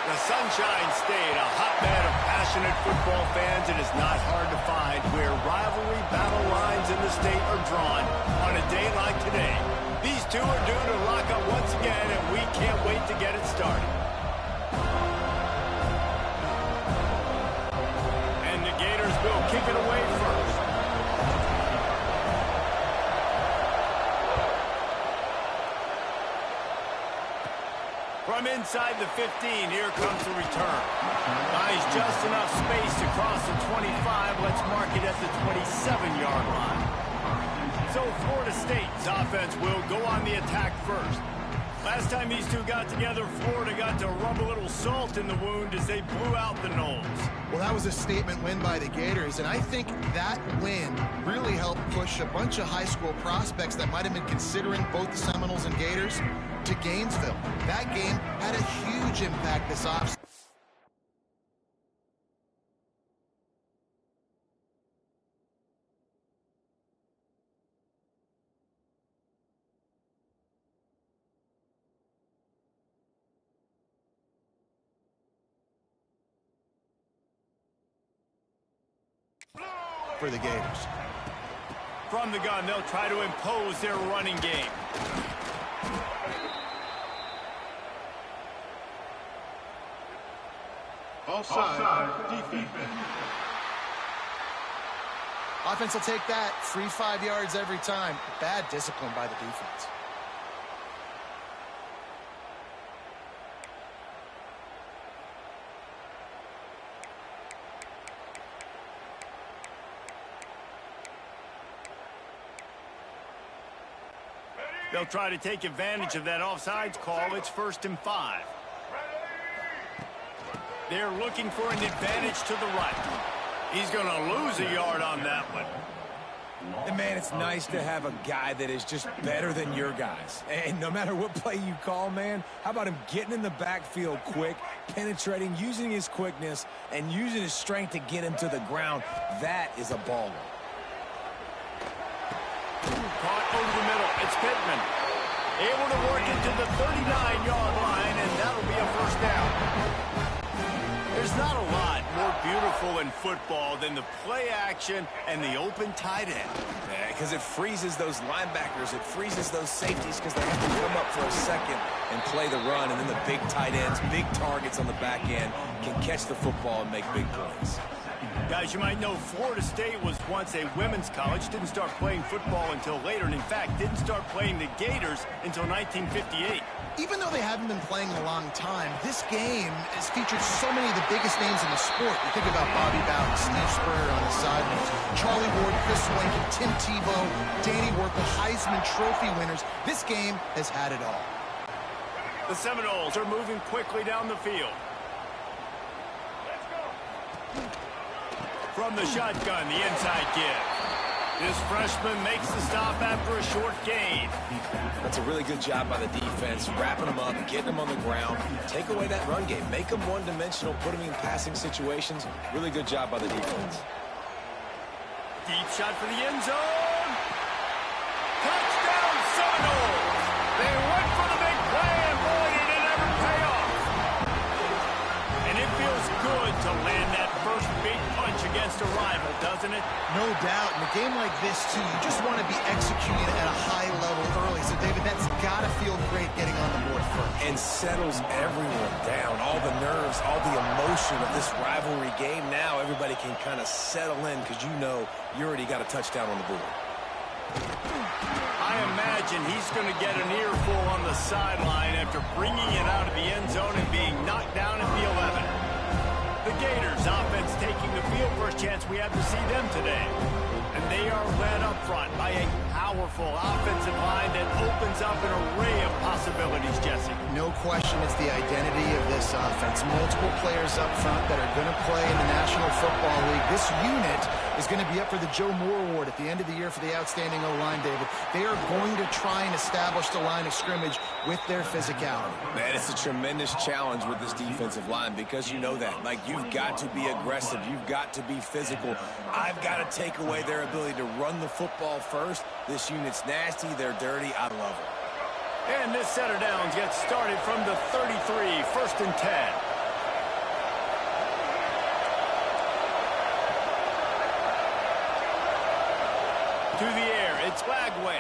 The Sunshine State, a hotbed of passionate football fans. It is not hard to find where rivalry battle lines in the state are drawn on a day like today. These two are due to lock up once again, and we can't wait to get it started. And the Gators will kick it away first. From inside the 15, here comes the return. Buys just enough space to cross the 25. Let's mark it at the 27-yard line. So Florida State's offense will go on the attack first. Last time these two got together, Florida got to rub a little salt in the wound as they blew out the Noles. Well, that was a statement win by the Gators, and I think that win really helped push a bunch of high school prospects that might have been considering both the Seminoles and Gators to Gainesville. That game had a huge impact this offseason. For the Gators. From the gun, they'll try to impose their running game. Offside, defense. Offense will take that. Free 5 yards every time. Bad discipline by the defense. They'll try to take advantage of that offsides call. It's 1st and 5. They're looking for an advantage to the right. He's going to lose a yard on that one. And, man, it's nice to have a guy that is just better than your guys. And no matter what play you call, man, how about him getting in the backfield quick, penetrating, using his quickness, and using his strength to get him to the ground? That is a baller. Caught over the middle. It's Pittman. Able to work it to the 39-yard line, and that'll be a 1st down. There's not a lot more beautiful in football than the play action and the open tight end. Yeah, because it freezes those linebackers. It freezes those safeties because they have to come up for a second and play the run. And then the big tight ends, big targets on the back end can catch the football and make big plays. Guys, you might know Florida State was once a women's college, didn't start playing football until later, and in fact, didn't start playing the Gators until 1958. Even though they haven't been playing in a long time, this game has featured so many of the biggest names in the sport. You think about Bobby Bowden, Steve Spurrier on the sidelines, Charlie Ward, Chris Lincoln, Tim Tebow, Danny Werkle, Heisman Trophy winners. This game has had it all. The Seminoles are moving quickly down the field. From the shotgun, the inside give. This freshman makes the stop after a short gain. That's a really good job by the defense, wrapping them up, getting them on the ground. Take away that run game. Make them one-dimensional, put them in passing situations. Really good job by the defense. Deep shot for the end zone. Touchdown, Seminoles! They went for the big play, and boy, did it ever pay off. And it feels good to land that first big punch against a rival, doesn't it? No doubt. In a game like this, too, you just want to be executing at a high level early. So, David, that's got to feel great getting on the board first. And settles everyone down. All the nerves, all the emotion of this rivalry game. Now everybody can kind of settle in because you know you already got a touchdown on the board. I imagine he's going to get an earful on the sideline after bringing it out of the end zone and being knocked down at the 11. The Gators offense taking the field. First chance we have to see them today. And they are led up front by a powerful offensive line that opens up an array of possibilities, Jesse. No question it's the identity of this offense. Multiple players up front that are going to play in the National Football League. This unit is going to be up for the Joe Moore Award at the end of the year for the outstanding O-line, David. They are going to try and establish the line of scrimmage with their physicality. Man, it's a tremendous challenge with this defensive line because you know that. Like, you've got to be aggressive. You've got to be physical. I've got to take away their ability to run the football first. This unit's nasty. They're dirty. I love it. And this set of downs gets started from the 33, 1st and 10. To the air, it's Lagway.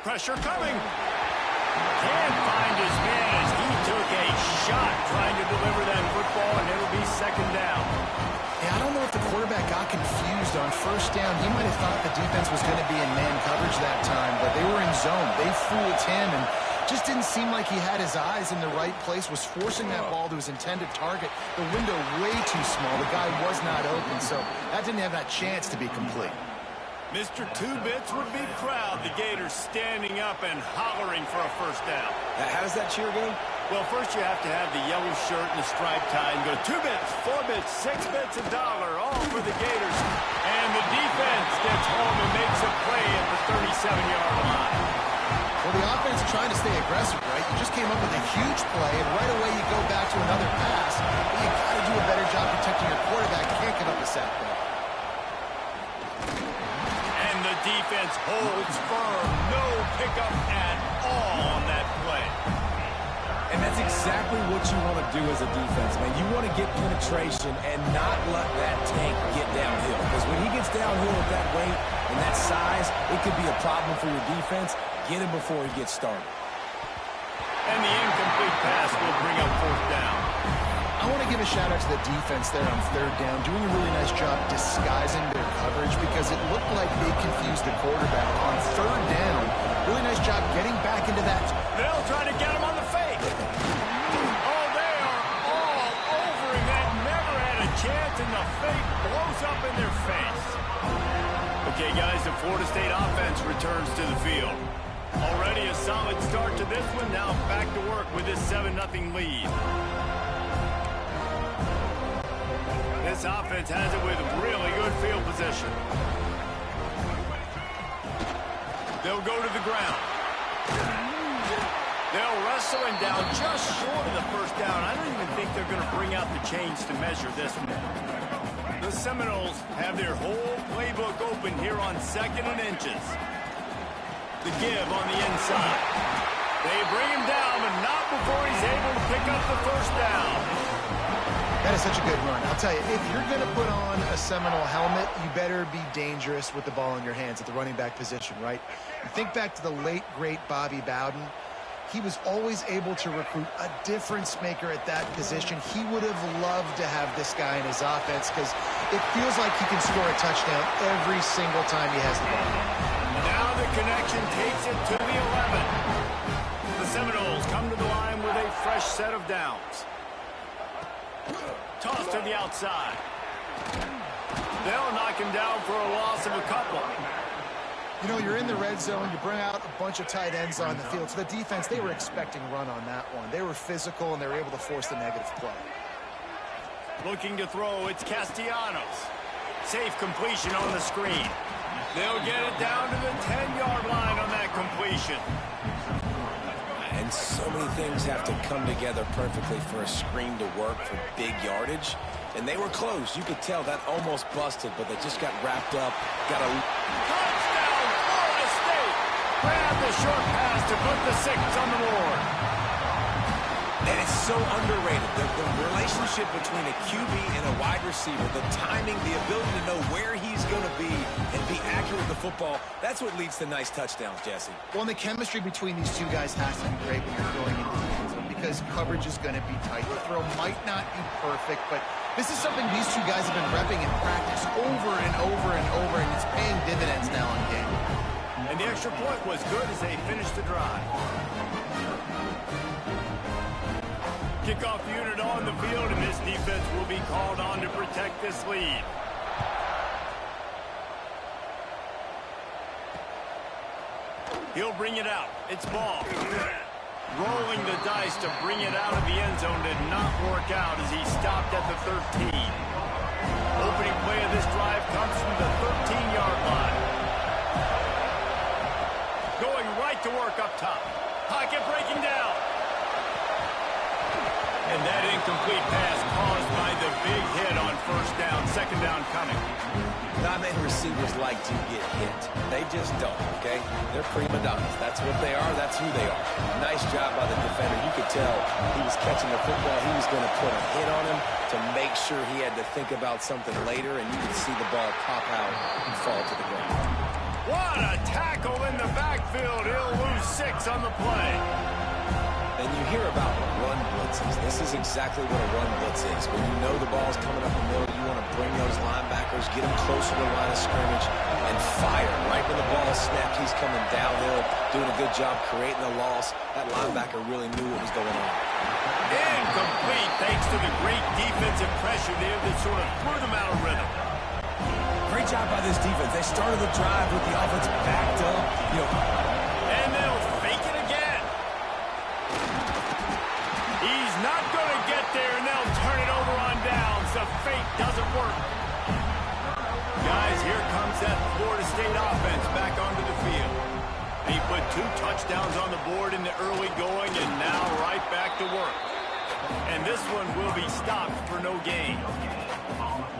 Pressure coming. Can't find his man as he took a shot trying to deliver that football, and it'll be 2nd down. Yeah, I don't know if the quarterback got confused on 1st down. He might have thought the defense was going to be in man coverage that time, but they were in zone. They fooled him and just didn't seem like he had his eyes in the right place, was forcing that ball to his intended target. The window way too small. The guy was not open, so that didn't have that chance to be complete. Mr. Two-Bits would be proud. The Gators standing up and hollering for a 1st down. How does that cheer go? Well, first you have to have the yellow shirt and the striped tie and go 2 bits, 4 bits, 6 bits, $1, all for the Gators. And the defense gets home and makes a play at the 37-yard line. Well, the offense is trying to stay aggressive, right? You just came up with a huge play, and right away you go back to another pass. But you got to do a better job protecting your quarterback. You can't give up a sack there. And the defense holds firm. No pickup at all on that play. And that's exactly what you want to do as a defense, man. You want to get penetration and not let that tank get downhill. Because when he gets downhill at that weight and that size, it could be a problem for your defense. Get him before he gets started. And the incomplete pass will bring up 4th down. I want to give a shout-out to the defense there on 3rd down, doing a really nice job disguising their coverage because it looked like they confused the quarterback on 3rd down. Really nice job getting back into that. They'll try to get him on the fake. Oh, they are all over him. That never had a chance, and the fake blows up in their face. Okay, guys, the Florida State offense returns to the field. Already a solid start to this one. Now back to work with this 7-0 lead. This offense has it with really good field position. They'll go to the ground. They'll wrestle him down just short of the 1st down. I don't even think they're going to bring out the chains to measure this one. The Seminoles have their whole playbook open here on 2nd and inches. The give on the inside. They bring him down, but not before he's able to pick up the 1st down. That is such a good run. I'll tell you, if you're going to put on a Seminole helmet, you better be dangerous with the ball in your hands at the running back position, right? You think back to the late, great Bobby Bowden. He was always able to recruit a difference maker at that position. He would have loved to have this guy in his offense because it feels like he can score a touchdown every single time he has the ball. Now the connection takes it to the 11. The Seminoles come to the line with a fresh set of downs. Toss to the outside. They'll knock him down for a loss of a couple. You know, you're in the red zone. You bring out a bunch of tight ends on the field. So the defense, they were expecting run on that one. They were physical, and they were able to force the negative play. Looking to throw, it's Castellanos. Safe completion on the screen. They'll get it down to the 10-yard line on that completion. And so many things have to come together perfectly for a screen to work for big yardage. And they were close. You could tell that almost busted, but they just got wrapped up. Got a touchdown, Florida State. Grab the short pass to put the 6 on the board. And it's so underrated. The relationship between a QB and a wide receiver, the timing, the ability to know where he's going to be and be accurate with the football, that's what leads to nice touchdowns, Jesse. Well, and the chemistry between these two guys has to be great when you're throwing into the end zone because coverage is going to be tight. The throw might not be perfect, but this is something these two guys have been repping in practice over and over and over, and it's paying dividends now in game. And the extra point was good as they finished the drive. Kickoff unit on the field, and this defense will be called on to protect this lead. He'll bring it out. It's ball. Rolling the dice to bring it out of the end zone did not work out as he stopped at the 13. Opening play of this drive comes from the 13-yard line. Going right to work up top. Pocket breaking down. And that incomplete pass caused by the big hit on first down, second down coming. Not many receivers like to get hit. They just don't, okay? They're prima donnas. That's what they are. That's who they are. Nice job by the defender. You could tell he was catching the football. He was going to put a hit on him to make sure he had to think about something later, and you could see the ball pop out and fall to the ground. What a tackle in the backfield. He'll lose 6 on the play. And you hear about run blitzes. This is exactly what a run blitz is. When you know the ball's coming up the middle, you want to bring those linebackers, get them closer to the line of scrimmage, and fire. Right when the ball is snapped, he's coming downhill, doing a good job creating a loss. That linebacker really knew what was going on. Incomplete thanks to the great defensive pressure there that sort of threw them out of rhythm. Great job by this defense. They started the drive with the offense backed up. And they'll fake it again. He's not going to get there, and they'll turn it over on downs. The fake doesn't work. Guys, here comes that Florida State offense back onto the field. He put 2 touchdowns on the board in the early going, and now right back to work. And this one will be stopped for no gain.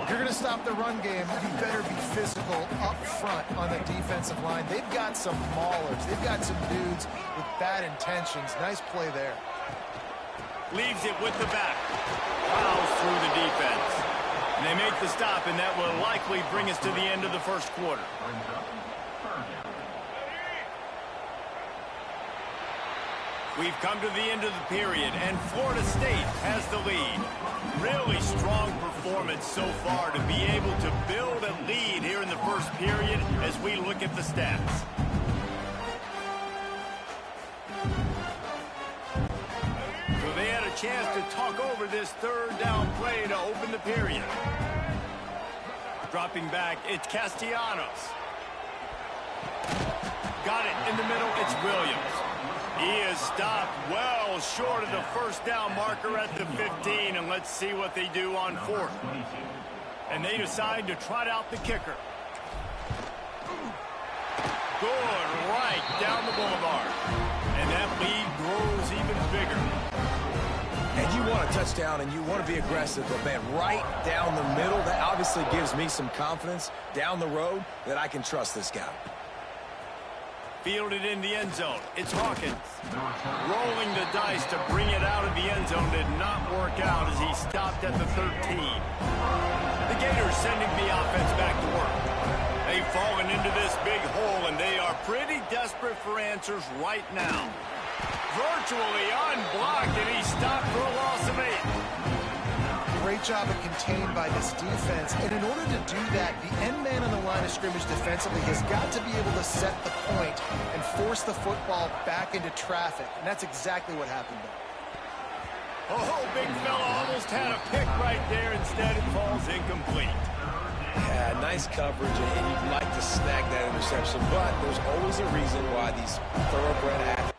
If you're going to stop the run game, you better be physical up front on the defensive line. They've got some maulers. They've got some dudes with bad intentions. Nice play there. Leaves it with the back. Fouls through the defense. And they make the stop, and that will likely bring us to the end of the first quarter. We've come to the end of the period, and Florida State has the lead. Really strong performance so far to be able to build a lead here in the first period as we look at the stats. So they had a chance to talk over this third down play to open the period. Dropping back, it's Castellanos. Got it in the middle, it's Williams. He is stopped well short of the first down marker at the 15, and let's see what they do on 4th. And they decide to trot out the kicker. Good, right down the boulevard. And that lead grows even bigger. And you want a touchdown, and you want to be aggressive, but, man, right down the middle, that obviously gives me some confidence down the road that I can trust this guy. Fielded in the end zone. It's Hawkins. Rolling the dice to bring it out of the end zone did not work out as he stopped at the 13. The Gators sending the offense back to work. They've fallen into this big hole, and they are pretty desperate for answers right now. Virtually unblocked, and he stopped for a loss of 8. Great job of contained by this defense. And in order to do that, the end man on the line of scrimmage defensively has got to be able to set the point and force the football back into traffic. And that's exactly what happened there. Oh, big fella almost had a pick right there. Instead, it falls incomplete. Yeah, nice coverage, and you'd like to snag that interception, but there's always a reason why these thoroughbred athletes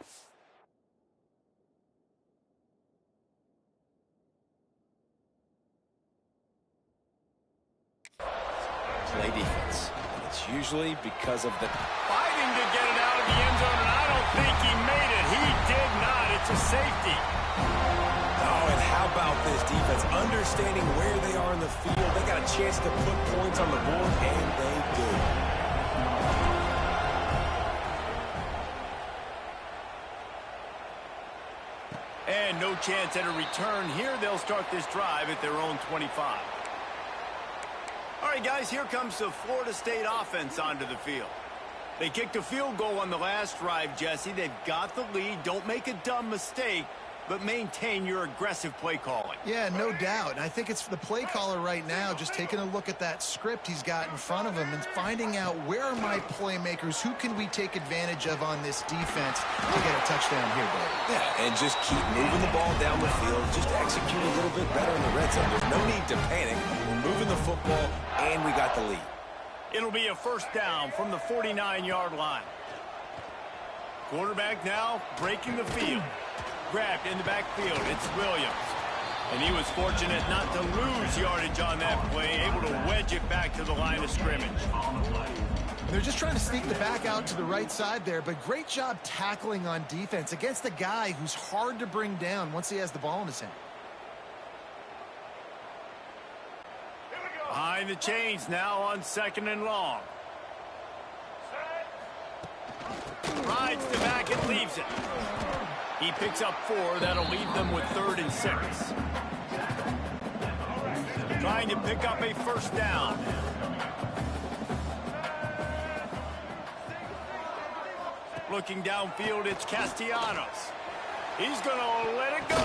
play defense. It's usually because of the... Fighting to get it out of the end zone, and I don't think he made it. He did not. It's a safety. Oh, and how about this defense? Understanding where they are in the field. They got a chance to put points on the board, and they do. And no chance at a return here. They'll start this drive at their own 25. All right, guys, here comes the Florida State offense onto the field. They kicked a field goal on the last drive, Jesse. They've got the lead. Don't make a dumb mistake, but maintain your aggressive play calling. Yeah, no doubt. And I think it's the play caller right now just taking a look at that script he's got in front of him and finding out where are my playmakers, who can we take advantage of on this defense to get a touchdown here, Dave. Yeah, and just keep moving the ball down the field. Just execute a little bit better in the red zone. There's no need to panic. We're moving the football, and we got the lead. It'll be a first down from the 49-yard line. Quarterback now breaking the field. Grabbed in the backfield. It's Williams. And he was fortunate not to lose yardage on that play, able to wedge it back to the line of scrimmage. They're just trying to sneak the back out to the right side there, but great job tackling on defense against a guy who's hard to bring down once he has the ball in his hand. Behind the chains now on 2nd and long. Rides the back and leaves it. He picks up 4. That'll leave them with 3rd and 6. Trying to pick up a first down. Looking downfield, it's Castellanos. He's going to let it go.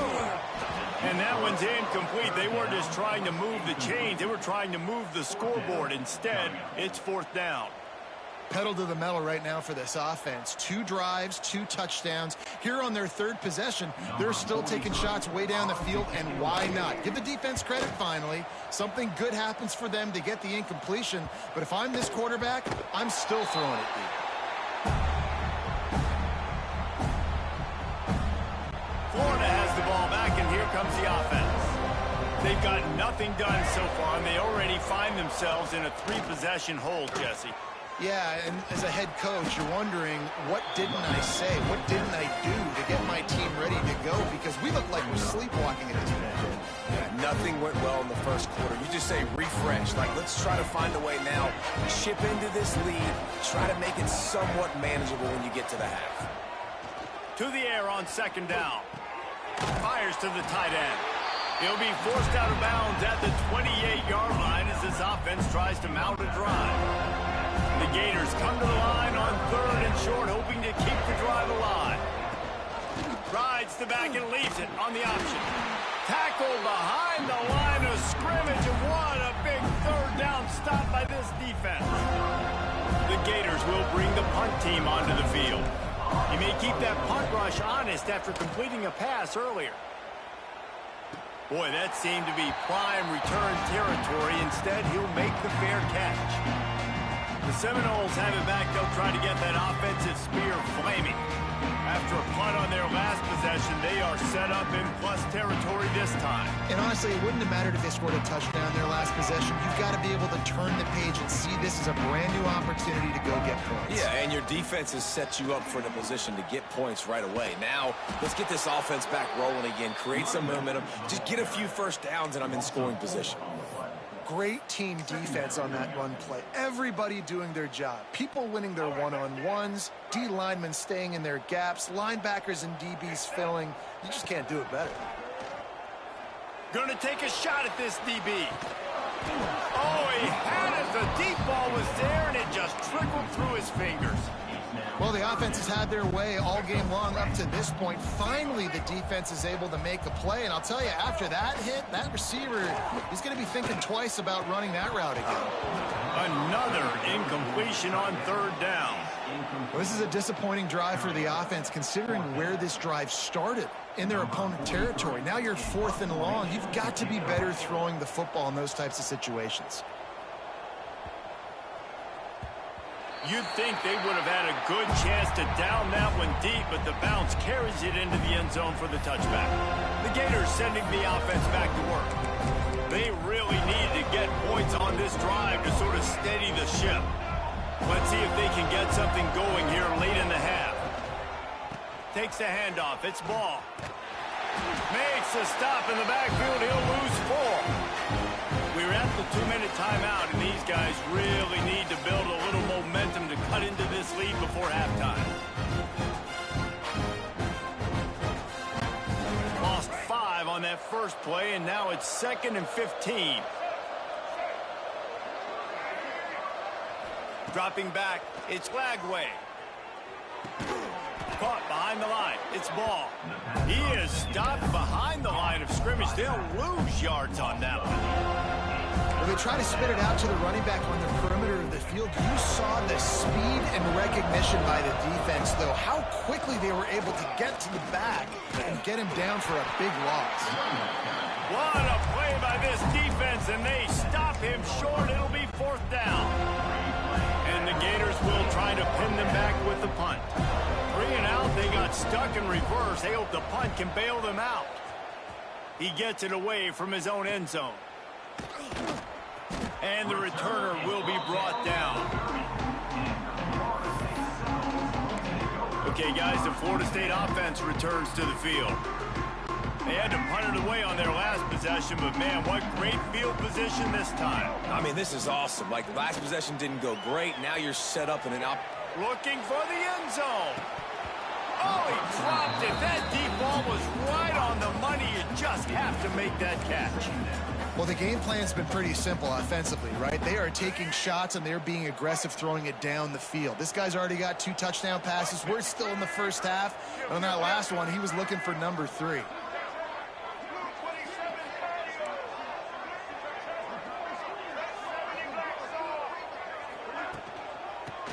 And that one's incomplete. They weren't just trying to move the chains. They were trying to move the scoreboard. Instead, it's 4th down. Pedal to the metal right now for this offense. 2 drives, 2 touchdowns. Here on their 3rd possession, they're still taking shots way down the field, and why not? Give the defense credit finally. Something good happens for them to get the incompletion, but if I'm this quarterback, I'm still throwing it deep. Florida has the ball back, and here comes the offense. They've got nothing done so far, and they already find themselves in a 3-possession hole, Jesse. Yeah, and as a head coach, you're wondering, what didn't I say? What didn't I do to get my team ready to go? Because we look like we're sleepwalking at this point. Yeah, nothing went well in the first quarter. You just say refresh. Like, let's try to find a way now. Chip into this lead. Try to make it somewhat manageable when you get to the half. To the air on 2nd down. Fires to the tight end. He'll be forced out of bounds at the 28-yard line as this offense tries to mount a drive. The Gators come to the line on 3rd and short, hoping to keep the drive alive. Rides the back and leaves it on the option. Tackled behind the line of scrimmage, and what a big 3rd down stop by this defense. The Gators will bring the punt team onto the field. He may keep that punt rush honest after completing a pass earlier. Boy, that seemed to be prime return territory. Instead, he'll make the fair catch. The Seminoles have it back. They'll try to get that offensive spear flaming. After a punt on their last possession, they are set up in plus territory this time. And honestly, it wouldn't have mattered if they scored a touchdown their last possession. You've got to be able to turn the page and see this as a brand new opportunity to go get points. Yeah, and your defense has set you up for the position to get points right away. Now, let's get this offense back rolling again, create some momentum, just get a few first downs, and I'm in scoring position. Great team defense on that run play. Everybody doing their job. People winning their one-on-ones, D linemen staying in their gaps, linebackers and DBs filling. You just can't do it better. Going to take a shot at this DB. Oh, he had it. The deep ball was there, and it just trickled through his fingers. Well, the offense has had their way all game long up to this point. Finally, the defense is able to make a play. And I'll tell you, after that hit, that receiver, he's going to be thinking twice about running that route again. Another incompletion on 3rd down. Well, this is a disappointing drive for the offense, considering where this drive started in their opponent territory. Now you're 4th and long. You've got to be better throwing the football in those types of situations. You'd think they would have had a good chance to down that one deep, but the bounce carries it into the end zone for the touchback. The Gators sending the offense back to work. They really needed to get points on this drive to sort of steady the ship. Let's see if they can get something going here late in the half. Takes the handoff. It's ball. Makes a stop in the backfield. He'll lose 4. We're at the 2-minute timeout, and these guys really need to build a little momentum to cut into this lead before halftime. Lost 5 on that first play, and now it's 2nd and 15. Dropping back, it's Lagway. Caught behind the line. It's ball. He is stopped behind the line of scrimmage. They'll lose yards on that one. Well, they try to spit it out to the running back on the perimeter of the field. You saw the speed and recognition by the defense, though. How quickly they were able to get to the back and get him down for a big loss. What a play by this defense, and they stop him short. It'll be 4th down. And the Gators will try to pin them back with the punt. 3 and out, they got stuck in reverse. They hope the punt can bail them out. He gets it away from his own end zone. And the returner will be brought down. Okay, guys, the Florida State offense returns to the field. They had to punt it away on their last possession, but, man, what great field position this time. I mean, this is awesome. Like, last possession didn't go great. Now you're set up in an looking for the end zone. Oh, he dropped it. That deep ball was right on the money. You just have to make that catch. Well, the game plan's been pretty simple offensively, right? They are taking shots, and they're being aggressive, throwing it down the field. This guy's already got 2 touchdown passes. We're still in the first half. And on that last one, he was looking for number 3.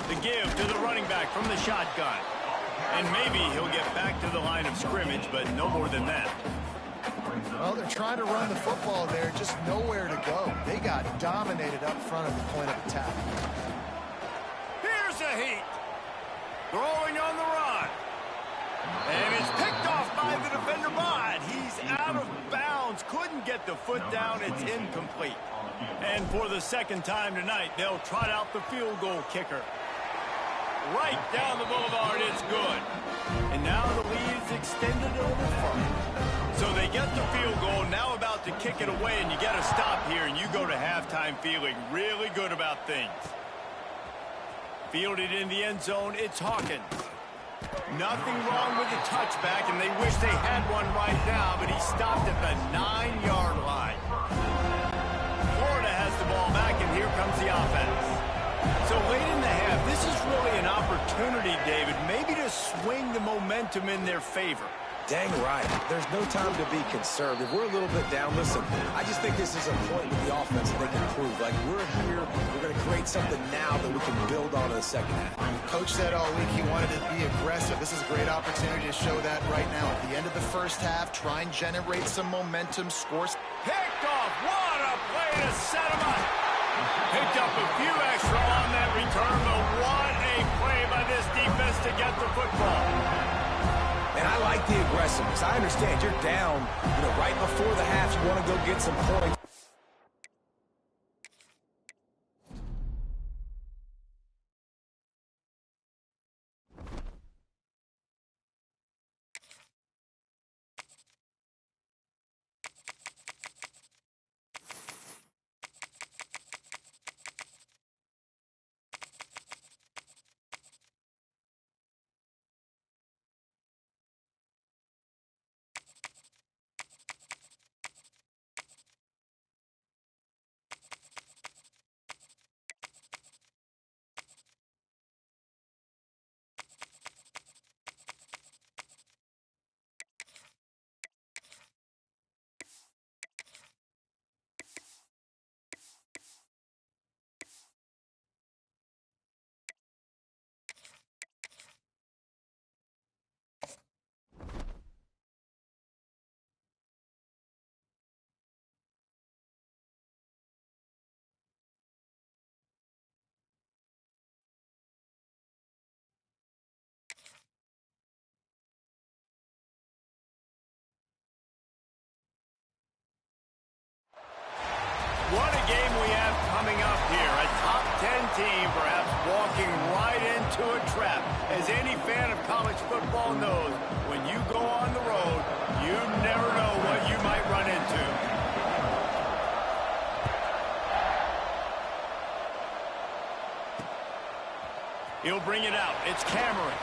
The give to the running back from the shotgun. And maybe he'll get back to the line of scrimmage, but no more than that. Well, they're trying to run the football there, just nowhere to go. They got dominated up front at the point of attack. Here's a heat. Throwing on the run. And it's picked off by the defender, but he's out of bounds. Couldn't get the foot down. It's incomplete. And for the 2nd time tonight, they'll trot out the field goal kicker. Right down the boulevard, it's good. And now the lead is extended a little further. So they get the field goal, now about to kick it away, and you get a stop here, and you go to halftime feeling really good about things. Fielded in the end zone, it's Hawkins. Nothing wrong with the touchback, and they wish they had one right now, but he stopped at the 9-yard line. Florida has the ball back, and here comes the offense. So late in the half, this is really an opportunity, David, maybe to swing the momentum in their favor. Dang right. There's no time to be conservative. We're a little bit down. Listen, I just think this is a point with the offense that they can prove. Like, we're here, we're going to create something now that we can build on in the second half. Coach said all week he wanted to be aggressive. This is a great opportunity to show that right now. At the end of the first half, try and generate some momentum, scores. Picked off. What a play to set him up. Picked up a few extra on that return, but what a play by this defense to get the football. And I like the aggressiveness. I understand you're down, right before the half. You want to go get some points. What a game we have coming up here. A top 10 team perhaps walking right into a trap. As any fan of college football knows, when you go on the road, you never know what you might run into. He'll bring it out. It's Cameron.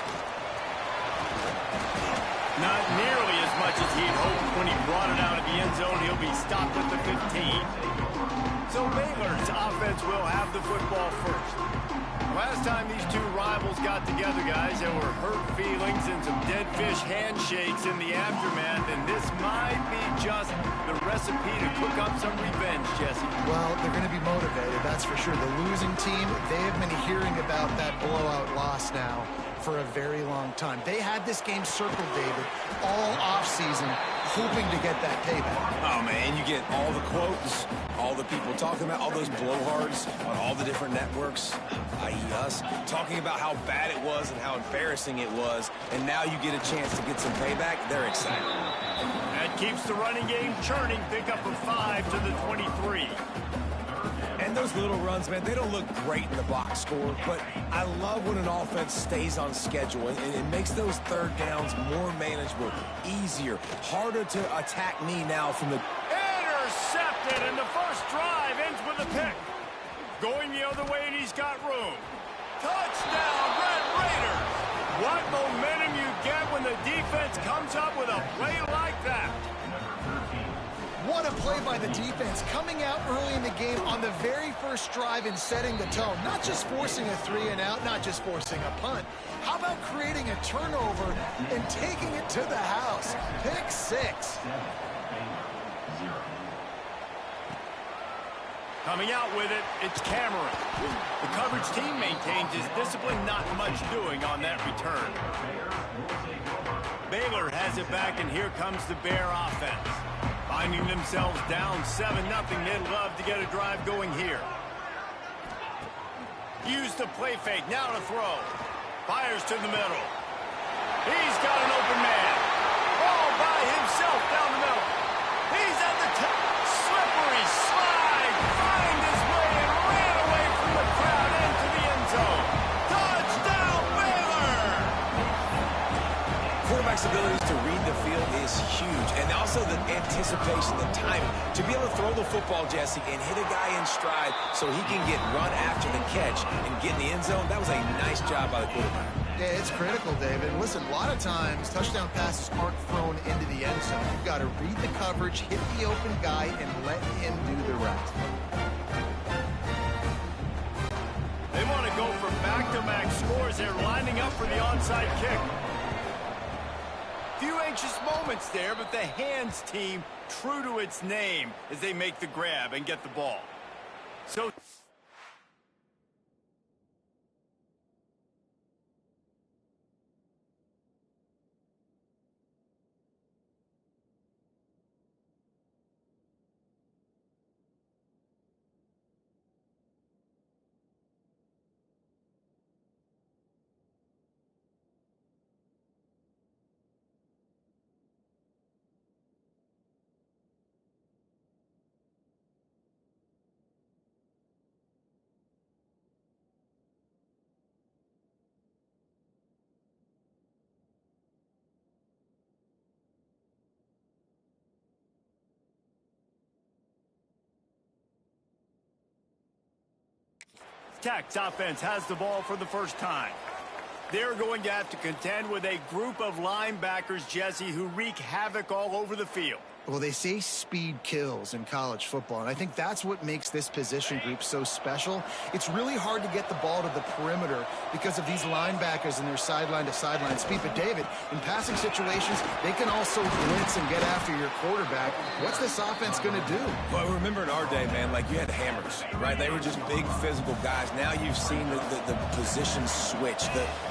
Not nearly as much as he'd hoped when he brought it out of the end zone. He'll be stopped at the 15. So Baylor's offense will have the football first. Last time these two rivals got together, guys, there were hurt feelings and some dead fish handshakes in the aftermath, and this might be just the recipe to cook up some revenge, Jesse. Well, they're going to be motivated, that's for sure. The losing team, they have been hearing about that blowout loss now for a very long time. They had this game circled, David, all offseason, hoping to get that payback. Oh, man, you get all the quotes, all the people talking about, all those blowhards on all the different networks, i.e. us, talking about how bad it was and how embarrassing it was, and now you get a chance to get some payback. They're excited. That keeps the running game churning. Pick up a 5 to the 23. And those little runs, man, they don't look great in the box score, but I love when an offense stays on schedule, and it makes those third downs more manageable, easier, harder to attack me now from the... Intercepted, and the first drive ends with a pick. Going the other way, and he's got room. Touchdown, Red Raiders! What momentum you get when the defense comes up with a play like that. What a play by the defense, coming out early in the game on the very first drive and setting the tone. Not just forcing a 3-and-out, not just forcing a punt. How about creating a turnover and taking it to the house? Pick 6. Coming out with it, it's Cameron. The coverage team maintains his discipline, not much doing on that return. Baylor has it back, and here comes the Bear offense. Finding themselves down 7-0, they'd love to get a drive going here. Use the play fake, now to throw. Fires to the middle. He's got an open man. All by himself down the middle. He's at the top. Slippery slide. Find his way and ran away from the crowd into the end zone. Touchdown, Baylor! Quarterback's abilities to read the field is huge, and also the anticipation, the timing. To be able to throw the football, Jesse, and hit a guy in stride so he can get run after the catch and get in the end zone, that was a nice job by the quarterback. Yeah, it's critical, David. Listen, a lot of times, touchdown passes aren't thrown into the end zone. You've got to read the coverage, hit the open guy, and let him do the rest. They want to go for back-to-back scores. They're lining up for the onside kick. Few anxious moments there, but the hands team true to its name as they make the grab and get the ball. So Tech's offense has the ball for the first time. They're going to have to contend with a group of linebackers, Jesse, who wreak havoc all over the field. Well, they say speed kills in college football, and I think that's what makes this position group so special. It's really hard to get the ball to the perimeter because of these linebackers and their sideline-to-sideline speed. But, David, in passing situations, they can also blitz and get after your quarterback. What's this offense going to do? Well, remember in our day, man, like you had hammers, right? They were just big physical guys. Now you've seen the position switch.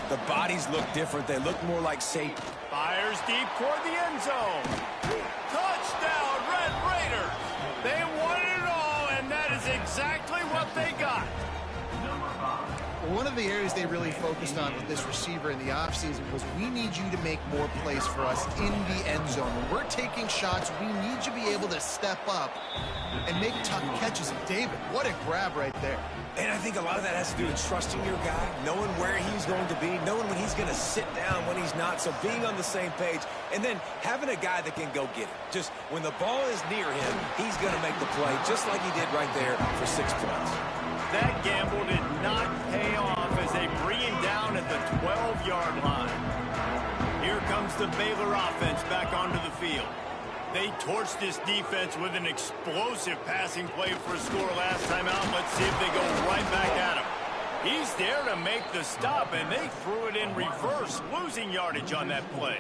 The bodies look different. They look more like safety. Fires deep toward the end zone. Touchdown, Red Raiders! They wanted it all, and that is exactly what they got. One of the areas they really focused on with this receiver in the offseason was we need you to make more plays for us in the end zone. When we're taking shots, we need you to be able to step up and make tough catches. And David, what a grab right there. And I think a lot of that has to do with trusting your guy, knowing where he's going to be, knowing when he's going to sit down, when he's not, so being on the same page, and then having a guy that can go get it. Just when the ball is near him, he's going to make the play, just like he did right there for 6 points. That gamble did not pay off as they bring him down at the 12-yard line. Here comes the Baylor offense back onto the field. They torched this defense with an explosive passing play for a score last time out. Let's see if they go right back at him. He's there to make the stop, and they threw it in reverse, losing yardage on that play.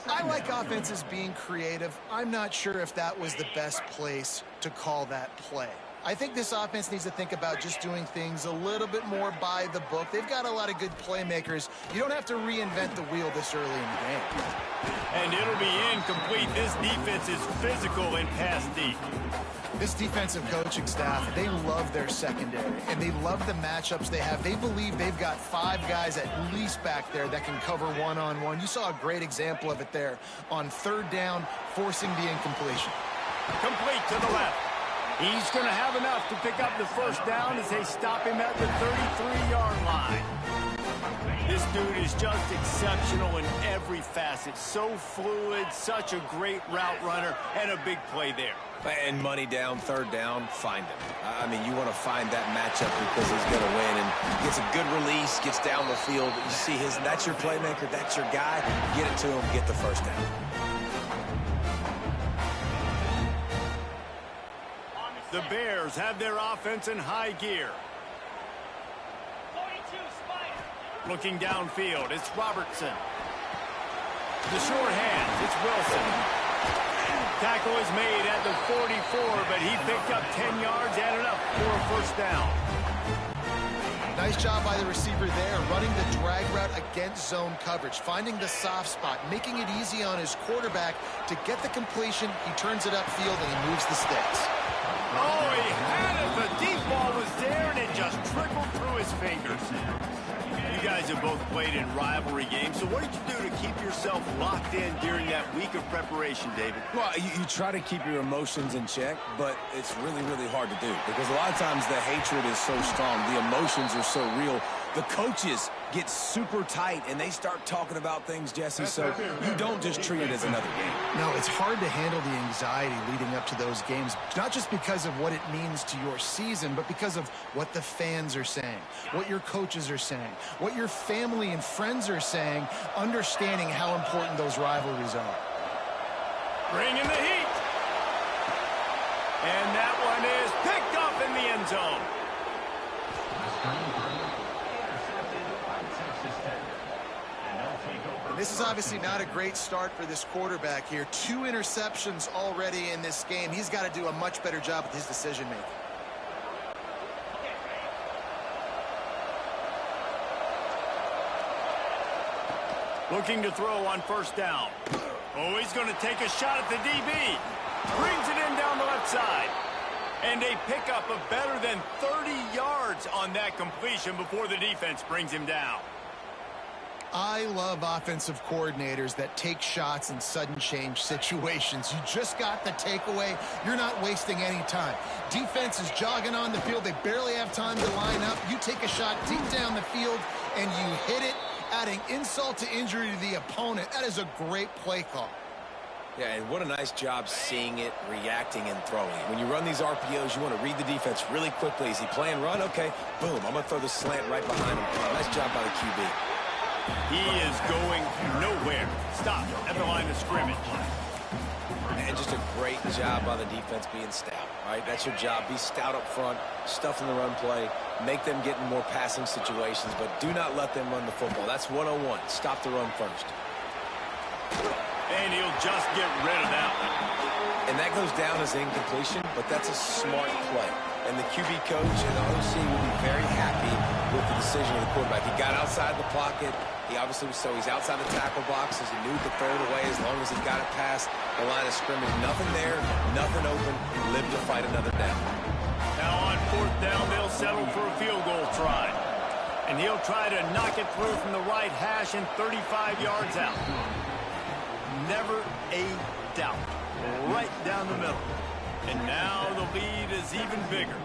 I like offenses being creative. I'm not sure if that was the best place to call that play. I think this offense needs to think about just doing things a little bit more by the book. They've got a lot of good playmakers. You don't have to reinvent the wheel this early in the game. And it'll be incomplete. This defense is physical and pass deep. This defensive coaching staff, they love their secondary, and they love the matchups they have. They believe they've got 5 guys at least back there that can cover one-on-one. You saw a great example of it there on 3rd down, forcing the incompletion. Complete to the left. He's going to have enough to pick up the first down as they stop him at the 33-yard line. This dude is just exceptional in every facet. So fluid, such a great route runner, and a big play there. And money down, 3rd down, find him. I mean, you want to find that matchup because he's going to win. And gets a good release, gets down the field. You see that's your playmaker, that's your guy. Get it to him, get the first down. The Bears have their offense in high gear. Looking downfield, it's Robertson. The short hands, it's Wilson. Tackle is made at the 44, but he picked up 10 yards and enough for a first down. Nice job by the receiver there, running the drag route against zone coverage, finding the soft spot, making it easy on his quarterback to get the completion. He turns it upfield and he moves the sticks. Oh, he had it. The deep ball was there, and it just trickled through his fingers. You guys have both played in rivalry games, so what did you do to keep yourself locked in during that week of preparation, David? Well, you try to keep your emotions in check, but it's really, really hard to do because a lot of times the hatred is so strong. The emotions are so real. The coaches get super tight, and they start talking about things, Jesse, so you don't just treat it as another game. No, it's hard to handle the anxiety leading up to those games, not just because of what it means to your season, but because of what the fans are saying, what your coaches are saying, what your family and friends are saying, understanding how important those rivalries are. Bringing the heat. And that one is picked up in the end zone. This is obviously not a great start for this quarterback here. 2 interceptions already in this game. He's got to do a much better job with his decision-making. Looking to throw on first down. Oh, he's going to take a shot at the DB. Brings it in down the left side. And a pickup of better than 30 yards on that completion before the defense brings him down. I love offensive coordinators that take shots in sudden change situations. You just got the takeaway. You're not wasting any time. Defense is jogging on the field. They barely have time to line up. You take a shot deep down the field, and you hit it, adding insult to injury to the opponent. That is a great play call. Yeah, and what a nice job seeing it, reacting, and throwing it. When you run these RPOs, you want to read the defense really quickly. Is he playing run? Okay, boom, I'm going to throw the slant right behind him. Nice job by the QB. He is going nowhere. Stop at the line of scrimmage. And just a great job by the defense being stout, right? That's your job. Be stout up front, stuff in the run play, make them get in more passing situations, but do not let them run the football. That's 101. Stop the run first. And he'll just get rid of that one. And that goes down as incompletion, but that's a smart play. And the QB coach and the OC will be very happy with the decision of the quarterback. He got outside the pocket. He obviously was he's outside the tackle box as he knew to throw it away as long as he got it past the line of scrimmage. Nothing there, nothing open. Lived to fight another down. Now on fourth down, they'll settle for a field goal try. And he'll try to knock it through from the right hash and 35 yards out. Never a doubt. Right down the middle. And now the lead is even bigger.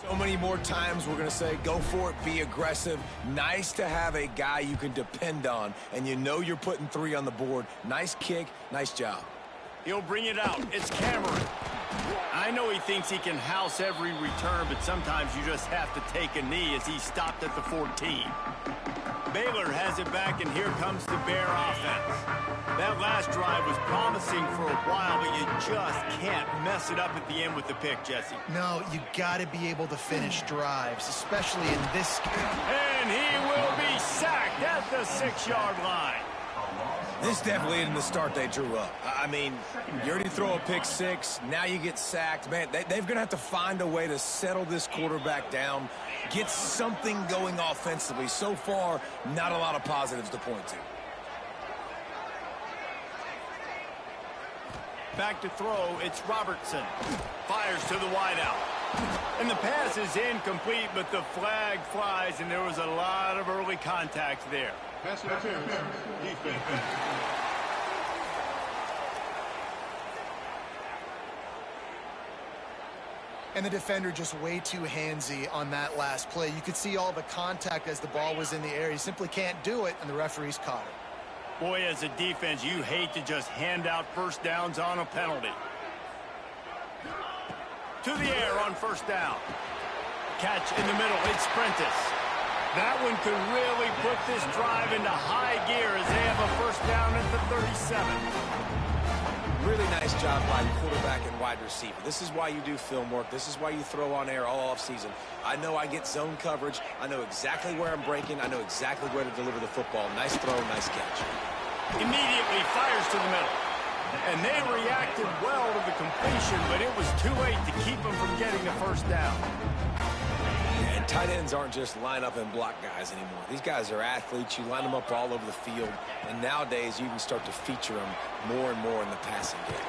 So many more times we're going to say, go for it, be aggressive. Nice to have a guy you can depend on, and you know you're putting 3 on the board. Nice kick, nice job. He'll bring it out. It's Cameron. I know he thinks he can house every return, but sometimes you just have to take a knee as he stopped at the 14. Baylor has it back, and here comes the Bear offense. That last drive was promising for a while, but you just can't mess it up at the end with the pick, Jesse. No, you got to be able to finish drives, especially in this game. And he will be sacked at the 6-yard line. This definitely isn't the start they drew up. I mean, you already throw a pick 6, now you get sacked. Man, they're going to have to find a way to settle this quarterback down, get something going offensively. So far, not a lot of positives to point to. Back to throw, it's Robertson. Fires to the wideout. And the pass is incomplete, but the flag flies, and there was a lot of early contact there. Pass interference, defense. And the defender just way too handsy on that last play. You could see all the contact as the ball was in the air. He simply can't do it, and the referee's caught it. Boy, as a defense, you hate to just hand out first downs on a penalty. To the air on first down. Catch in the middle, it's Prentice. That one could really put this drive into high gear as they have a first down at the 37. Really nice job by quarterback and wide receiver. This is why you do film work. This is why you throw on air all offseason. I know I get zone coverage. I know exactly where I'm breaking. I know exactly where to deliver the football. Nice throw, nice catch. Immediately fires to the middle. And they reacted well to the completion, but it was too late to keep them from getting the first down. And tight ends aren't just line up and block guys anymore. These guys are athletes. You line them up all over the field. And nowadays, you can start to feature them more and more in the passing game.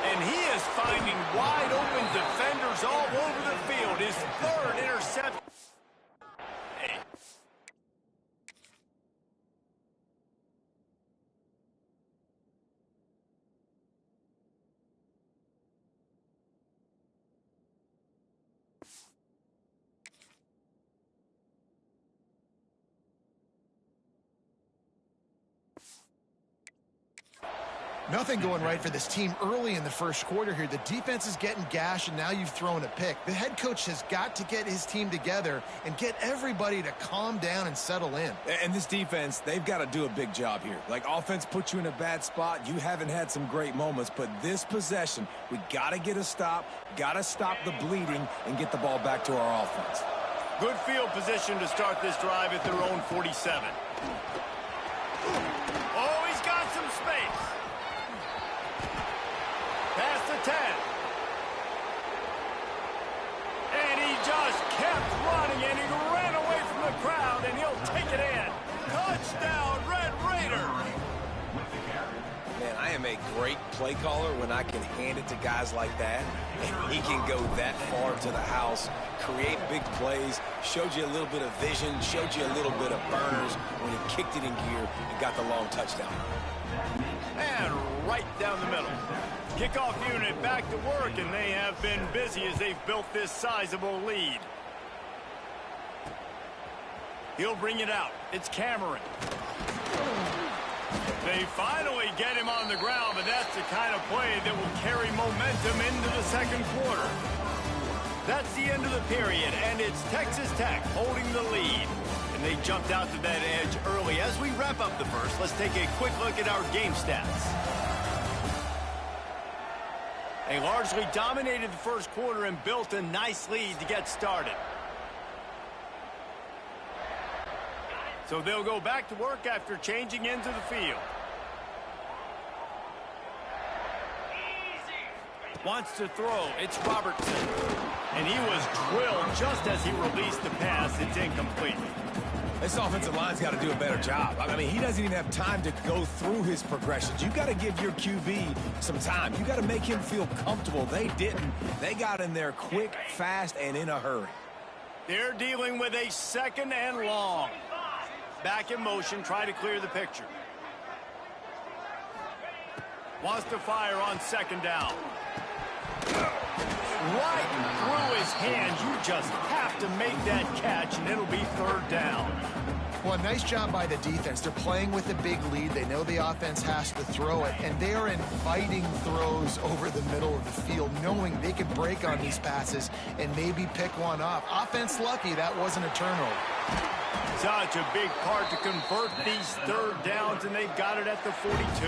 And he is finding wide open defenders all over the field. His 3rd interception. Nothing going right for this team early in the first quarter here. The defense is getting gashed, and now you've thrown a pick. The head coach has got to get his team together and get everybody to calm down and settle in. And this defense, they've got to do a big job here. Like, offense puts you in a bad spot. You haven't had some great moments, but this possession, we got to get a stop, got to stop the bleeding, and get the ball back to our offense. Good field position to start this drive at their own 47. Oh, he's got some space. Past the 10. And he just kept running, and he ran away from the crowd, and he'll take it in. Touchdown, Red Raider. Man, I am a great play caller when I can hand it to guys like that, and he can go that far to the house, create big plays, showed you a little bit of vision, showed you a little bit of burners when he kicked it in gear and got the long touchdown. And right down the middle. Kickoff unit back to work, and they have been busy as they've built this sizable lead. He'll bring it out. It's Cameron. They finally get him on the ground, but that's the kind of play that will carry momentum into the second quarter. That's the end of the period, and it's Texas Tech holding the lead. And they jumped out to that edge early. As we wrap up the first, let's take a quick look at our game stats. They largely dominated the first quarter and built a nice lead to get started. So they'll go back to work after changing into the field. Wants to throw. It's Robertson. And he was drilled just as he released the pass. It's incomplete. This offensive line's got to do a better job. I mean, he doesn't even have time to go through his progressions. You got to give your QB some time. You got to make him feel comfortable. They didn't. They got in there quick, fast, and in a hurry. They're dealing with a 2nd and long. Back in motion, try to clear the picture. Wants to fire on 2nd down. Right through his hands. You just have to make that catch, and it'll be 3rd down. Well, nice job by the defense. They're playing with a big lead. They know the offense has to throw it, and they are inviting throws over the middle of the field, knowing they can break on these passes and maybe pick one off. Offense lucky that wasn't a turnover. Such a big part to convert these 3rd downs, and they've got it at the 42.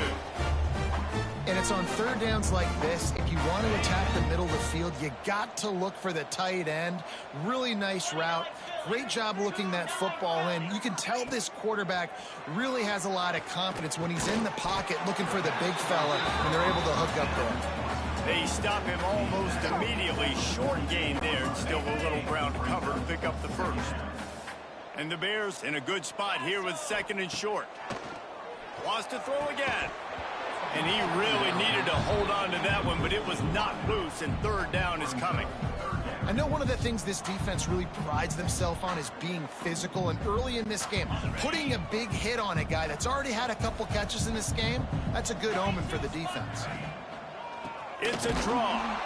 And it's on 3rd downs like this. If you want to attack the middle of the field, you got to look for the tight end. Really nice route. Great job looking that football in. You can tell this quarterback really has a lot of confidence when he's in the pocket looking for the big fella, and they're able to hook up there. They stop him almost immediately. Short gain there, and still a little ground to cover to pick up the first. And the Bears in a good spot here with 2nd and short. Wants to throw again. And he really needed to hold on to that one, but it was not loose, and 3rd down is coming. I know one of the things this defense really prides themselves on is being physical, and early in this game, putting a big hit on a guy that's already had a couple catches in this game, that's a good omen for the defense. It's a draw.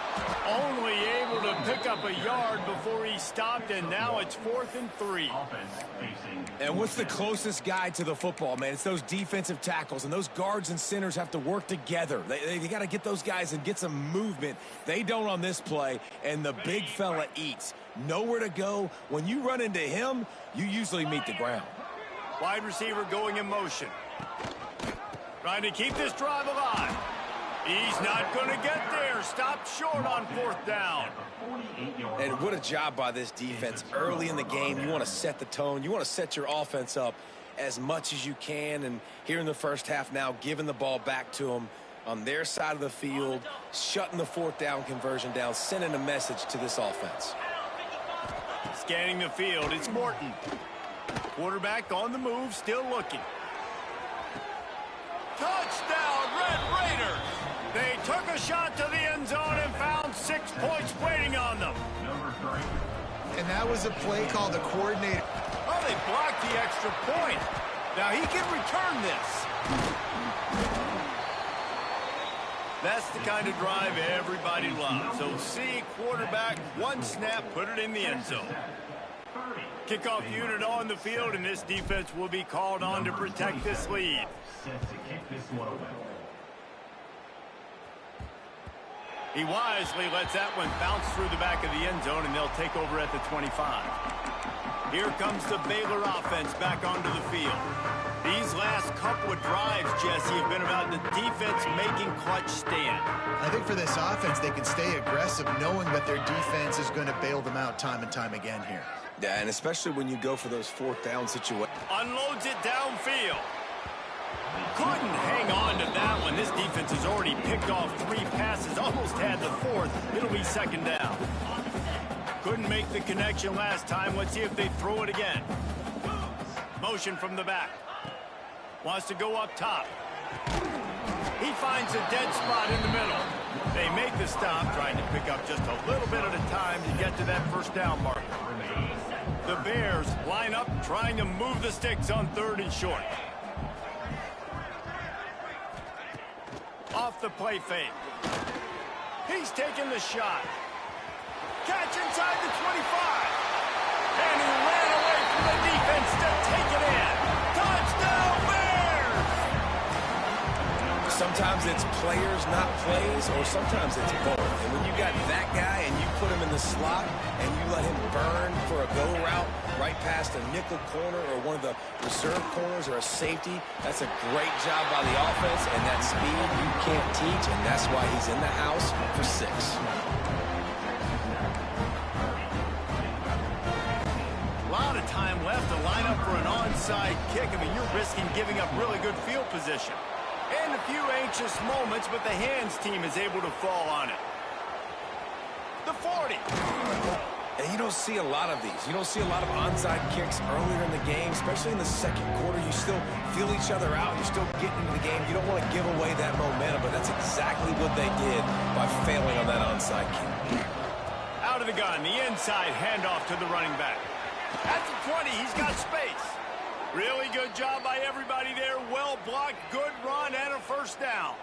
Only able to pick up a yard before he stopped, and now it's 4th and 3. And what's the closest guy to the football, man? It's those defensive tackles, and those guards and centers have to work together. They got to get those guys and get some movement. They don't on this play, and the big fella eats. Nowhere to go. When you run into him, you usually meet the ground. Wide receiver going in motion. Trying to keep this drive alive. He's not going to get there. Stopped short on 4th down. And what a job by this defense early in the game. You want to set the tone. You want to set your offense up as much as you can. And here in the first half now, giving the ball back to them on their side of the field, shutting the 4th down conversion down, sending a message to this offense. Scanning the field, it's Morton. Quarterback on the move, still looking. Touchdown, Red Raiders! They took a shot to the end zone and found 6 points waiting on them. And that was a play call the coordinator. Oh, they blocked the extra point. Now he can return this. That's the kind of drive everybody loves. So see quarterback, 1 snap, put it in the end zone. Kickoff unit on the field, and this defense will be called on to protect this lead. He wisely lets that one bounce through the back of the end zone, and they'll take over at the 25. Here comes the Baylor offense back onto the field. These last couple of drives, Jesse, have been about the defense making clutch stand. I think for this offense, they can stay aggressive knowing that their defense is going to bail them out time and time again here. Yeah, and especially when you go for those 4th down situations. Unloads it downfield. Couldn't hang on to that one. This defense has already picked off 3 passes, almost had the 4th. It'll be 2nd down. Couldn't make the connection last time. Let's see if they throw it again. Motion from the back. Wants to go up top. He finds a dead spot in the middle. They make the stop, trying to pick up just a little bit at a time to get to that 1st down marker. The Bears line up, trying to move the sticks on 3rd and short. Off the play fake. He's taking the shot. Catch inside the 25. And he ran away from the defense to take it in. Touchdown Bears! Sometimes it's players, not plays, or sometimes it's both. And when you got that guy and you put him in the slot and you let him burn for a go route right past a nickel corner or one of the reserve corners or a safety, that's a great job by the offense, and that speed you can't teach, and that's why he's in the house for 6. A lot of time left to line up for an onside kick. I mean, you're risking giving up really good field position. And a few anxious moments, but the hands team is able to fall on it. The 40. And you don't see a lot of these. You don't see a lot of onside kicks earlier in the game, especially in the second quarter. You still feel each other out. You're still getting into the game. You don't want to give away that momentum, but that's exactly what they did by failing on that onside kick. Out of the gun, the inside handoff to the running back. At the 20, he's got space. Really good job by everybody there. Well blocked, good run, and a first down.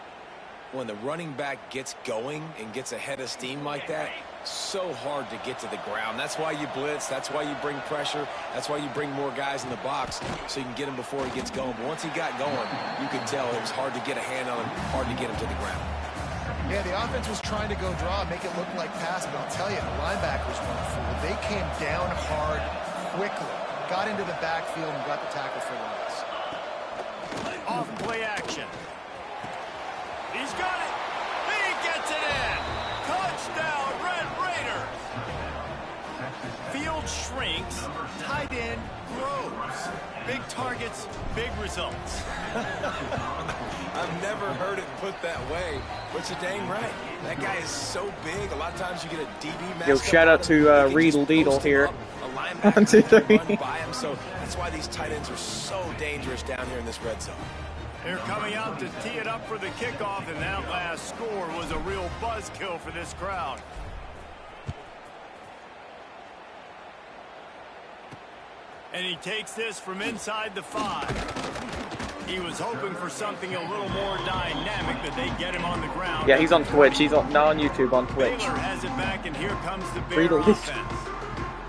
When the running back gets going and gets ahead of steam like that, so hard to get to the ground. That's why you blitz. That's why you bring pressure. That's why you bring more guys in the box so you can get him before he gets going. But once he got going, you could tell it was hard to get a hand on him, hard to get him to the ground. Yeah, the offense was trying to go draw, make it look like pass, but I'll tell you, the linebackers weren't fooled. They came down hard quickly, got into the backfield, and got the tackle for loss. Off play action. He's got it. He gets it in. Touchdown, Red Raiders. Field shrinks, tight end grows. Big targets, big results. I've never heard it put that way, but you're dang right. That guy is so big. A lot of times you get a DB mask. Yo, shout out to Riedel Deedle here. 1, 2, 3. So that's why these tight ends are so dangerous down here in this red zone. They're coming out to tee it up for the kickoff, and that last score was a real buzzkill for this crowd. And he takes this from inside the 5. He was hoping for something a little more dynamic, but they get him on the ground. Yeah, he's on Twitch. He's not on YouTube, on Twitch. Baylor has it back, and here comes the Bear offense.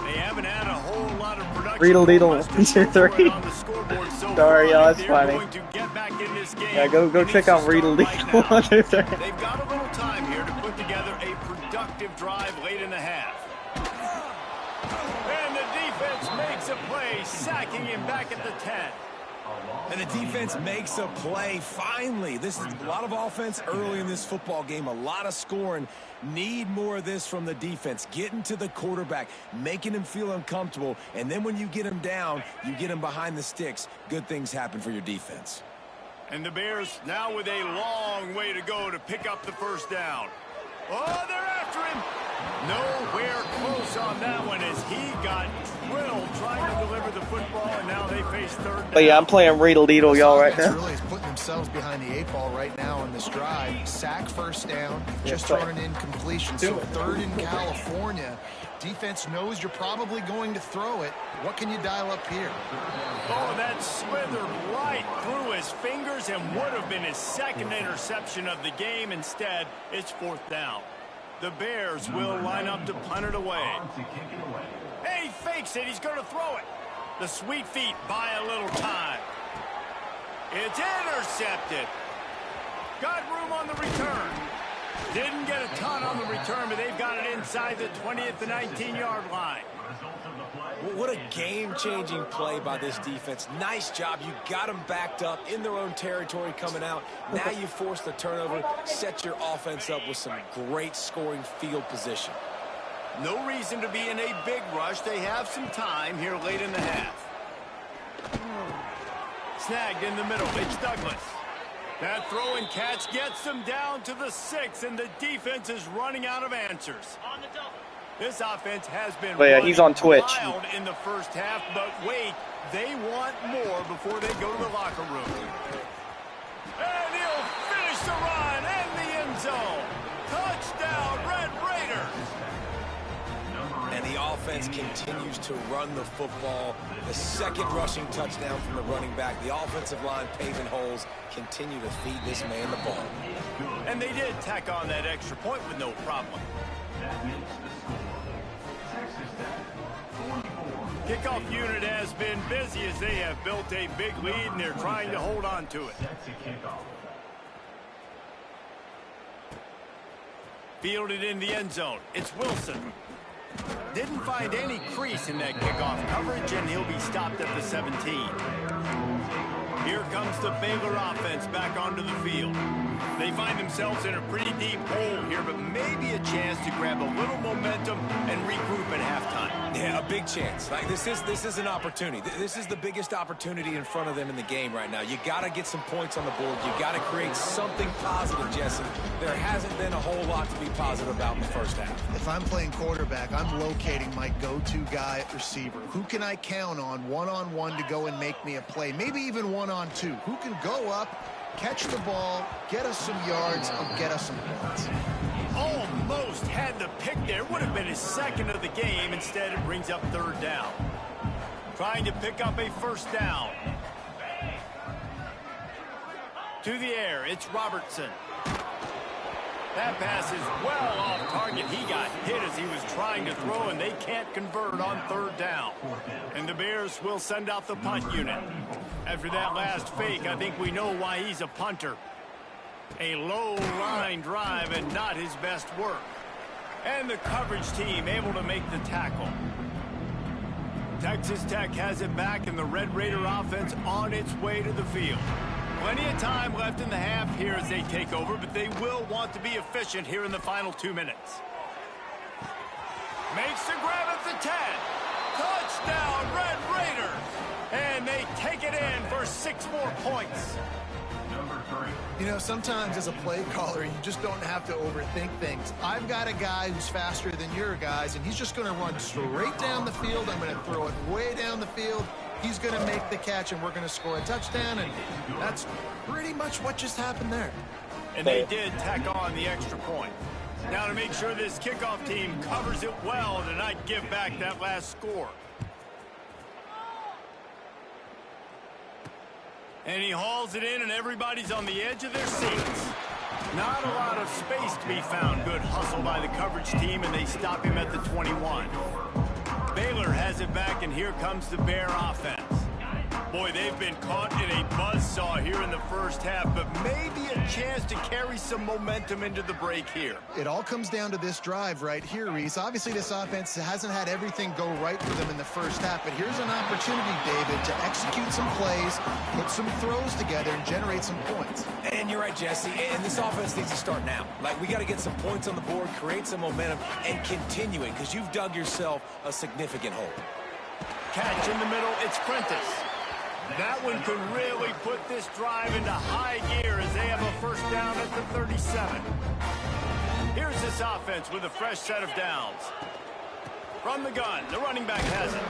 They haven't had a whole lot of production. Riedel Deedle 1, 2, 3. Sorry, y'all, that's funny. Yeah, go check out Riedel Deedle 1, 2, 3. They've got a little time here to put together a productive drive late in the half. And the defense makes a play, sacking him back at the 10. And the defense makes a play, finally. This is a lot of offense early in this football game, a lot of scoring. Need more of this from the defense. Getting to the quarterback, making him feel uncomfortable, and then when you get him down, you get him behind the sticks. Good things happen for your defense. And the Bears now with a long way to go to pick up the first down. Oh, they're after him. Nowhere close on that one as he got drilled trying to deliver the football, and now they face third down. But yeah, I'm playing Riedel Deedle, y'all, right now. Really is putting themselves behind the 8 ball right now on this drive. Sack, first down, just throwing in completion. So third in California. Defense knows you're probably going to throw it. What can you dial up here? Oh, that slithered right through his fingers and would have been his second interception of the game. Instead, it's fourth down. The Bears will line up to punt it away. Hey, he fakes it. He's going to throw it. The sweet feet buy a little time. It's intercepted. Got room on the return. Didn't get a ton on the return, but they've got it inside the 20 at the 19-yard line. What a game-changing play by this defense. Nice job. You got them backed up in their own territory coming out. Now you force the turnover, set your offense up with some great scoring field position. No reason to be in a big rush. They have some time here late in the half. Snagged in the middle. It's Douglas. That throw and catch gets them down to the 6, and the defense is running out of answers. This offense has been he's on Twitch wild in the first half, but wait, they want more before they go to the locker room. And he'll finish the run in the end zone. Touchdown, Red Raiders. And the offense continues to run the football. The second rushing touchdown from the running back. The offensive line paving holes, continue to feed this man the ball. And they did tack on that extra point with no problem. Kickoff unit has been busy as they have built a big lead and they're trying to hold on to it. Fielded in the end zone. It's Wilson. Didn't find any crease in that kickoff coverage, and he'll be stopped at the 17. Here comes the Baylor offense back onto the field. They find themselves in a pretty deep hole here, but maybe a chance to grab a little momentum and regroup at halftime. Yeah, a big chance. Like this is an opportunity. This is the biggest opportunity in front of them in the game right now. You got to get some points on the board. You got to create something positive, Jesse. There hasn't been a whole lot to be positive about in the first half. If I'm playing quarterback, I'm locating my go-to guy at receiver. Who can I count on one-on-one to go and make me a play? Maybe even one-on-two. Who can go up, catch the ball, get us some yards, and get us some points? Almost had the pick there. Would have been his second of the game. Instead, it brings up third down. Trying to pick up a first down. To the air, it's Robertson. That pass is well off target. He got hit as he was trying to throw, and they can't convert on third down. And the Bears will send out the punt unit. After that last fake, I think we know why he's a punter. A low line drive and not his best work. And the coverage team able to make the tackle. Texas Tech has it back, and the Red Raider offense on its way to the field. Plenty of time left in the half here as they take over, but they will want to be efficient here in the final 2 minutes. Makes the grab at the 10. Touchdown, Red Raiders! And they take it in for 6 more points. You know, sometimes as a play caller, you just don't have to overthink things. I've got a guy who's faster than your guys, and he's just going to run straight down the field. I'm going to throw it way down the field. He's going to make the catch, and we're going to score a touchdown, and that's pretty much what just happened there. And they did tack on the extra point. Now to make sure this kickoff team covers it well to not give back that last score. And he hauls it in, and everybody's on the edge of their seats. Not a lot of space to be found. Good hustle by the coverage team, and they stop him at the 21. Baylor has it back, and here comes the Bear offense. Boy, they've been caught in a buzzsaw here in the first half, but maybe a chance to carry some momentum into the break here. It all comes down to this drive right here, Reese. Obviously, this offense hasn't had everything go right for them in the first half, but here's an opportunity, David, to execute some plays, put some throws together, and generate some points. And you're right, Jesse, and this offense needs to start now. Like, we got to get some points on the board, create some momentum, and continue it, because you've dug yourself a significant hole. Catch in the middle, it's Prentice. That one could really put this drive into high gear as they have a first down at the 37. Here's this offense with a fresh set of downs. From the gun, the running back has it.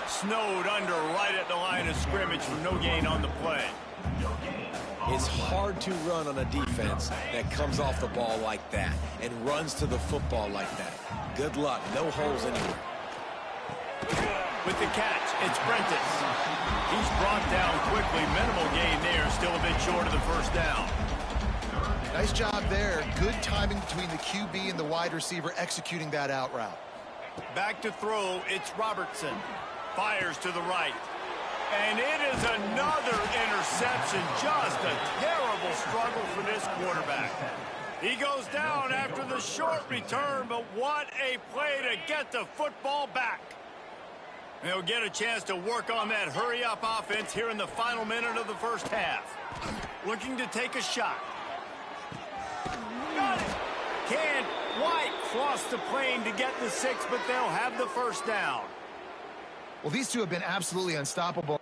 Snowed under right at the line of scrimmage for no gain on the play. It's hard to run on a defense that comes off the ball like that and runs to the football like that. Good luck. No holes anywhere. With the catch, it's Prentice. He's brought down quickly. Minimal gain there. Still a bit short of the first down. Nice job there. Good timing between the QB and the wide receiver executing that out route. Back to throw, it's Robertson. Fires to the right. And it is another interception. Just a terrible struggle for this quarterback. He goes down after the short return, but what a play to get the football back. They'll get a chance to work on that hurry-up offense here in the final minute of the first half. Looking to take a shot. Got it. Can't quite cross the plane to get the 6, but they'll have the first down. Well, these two have been absolutely unstoppable.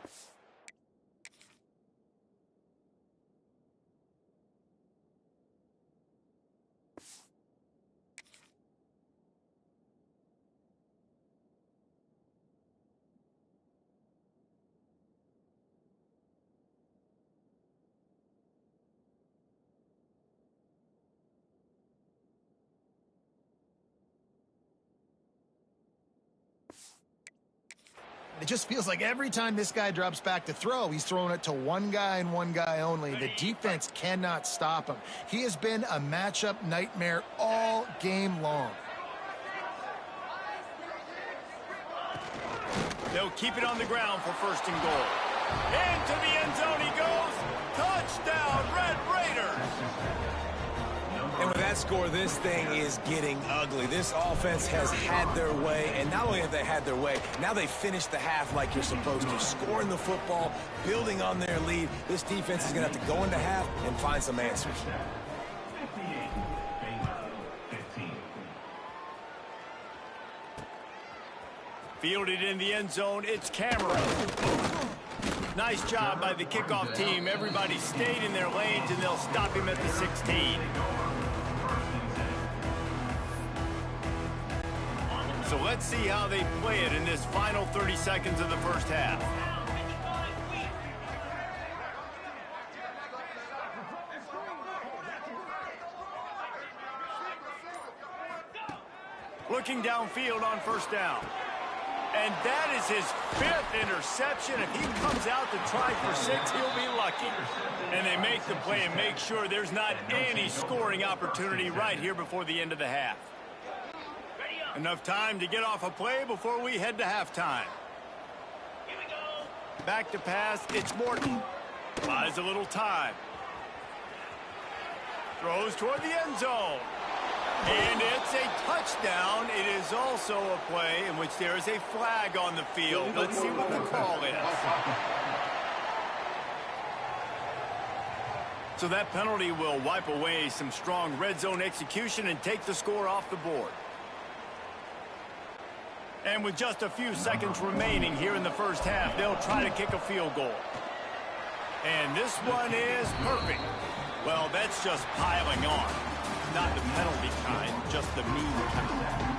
It just feels like every time this guy drops back to throw, he's throwing it to one guy and one guy only. The defense cannot stop him. He has been a matchup nightmare all game long. They'll keep it on the ground for first and goal. Into the end zone he goes. Touchdown, Red Raiders. And with that score, this thing is getting ugly. This offense has had their way, and not only have they had their way, now they finished the half like you're supposed to, scoring the football, building on their lead. This defense is going to have to go into half and find some answers. Fielded in the end zone, it's Cameron. Nice job by the kickoff team. Everybody stayed in their lanes, and they'll stop him at the 16. So let's see how they play it in this final 30 seconds of the first half. Looking downfield on first down. And that is his 5th interception. If he comes out to try for 6, he'll be lucky. And they make the play and make sure there's not any scoring opportunity right here before the end of the half. Enough time to get off a play before we head to halftime. Back to pass, it's Morton. Buys a little time. Throws toward the end zone. And it's a touchdown. It is also a play in which there is a flag on the field. Let's see what the call is. So that penalty will wipe away some strong red zone execution and take the score off the board. And with just a few seconds remaining here in the first half, they'll try to kick a field goal. And this one is perfect. Well, that's just piling on. Not the penalty kind, just the mean kind.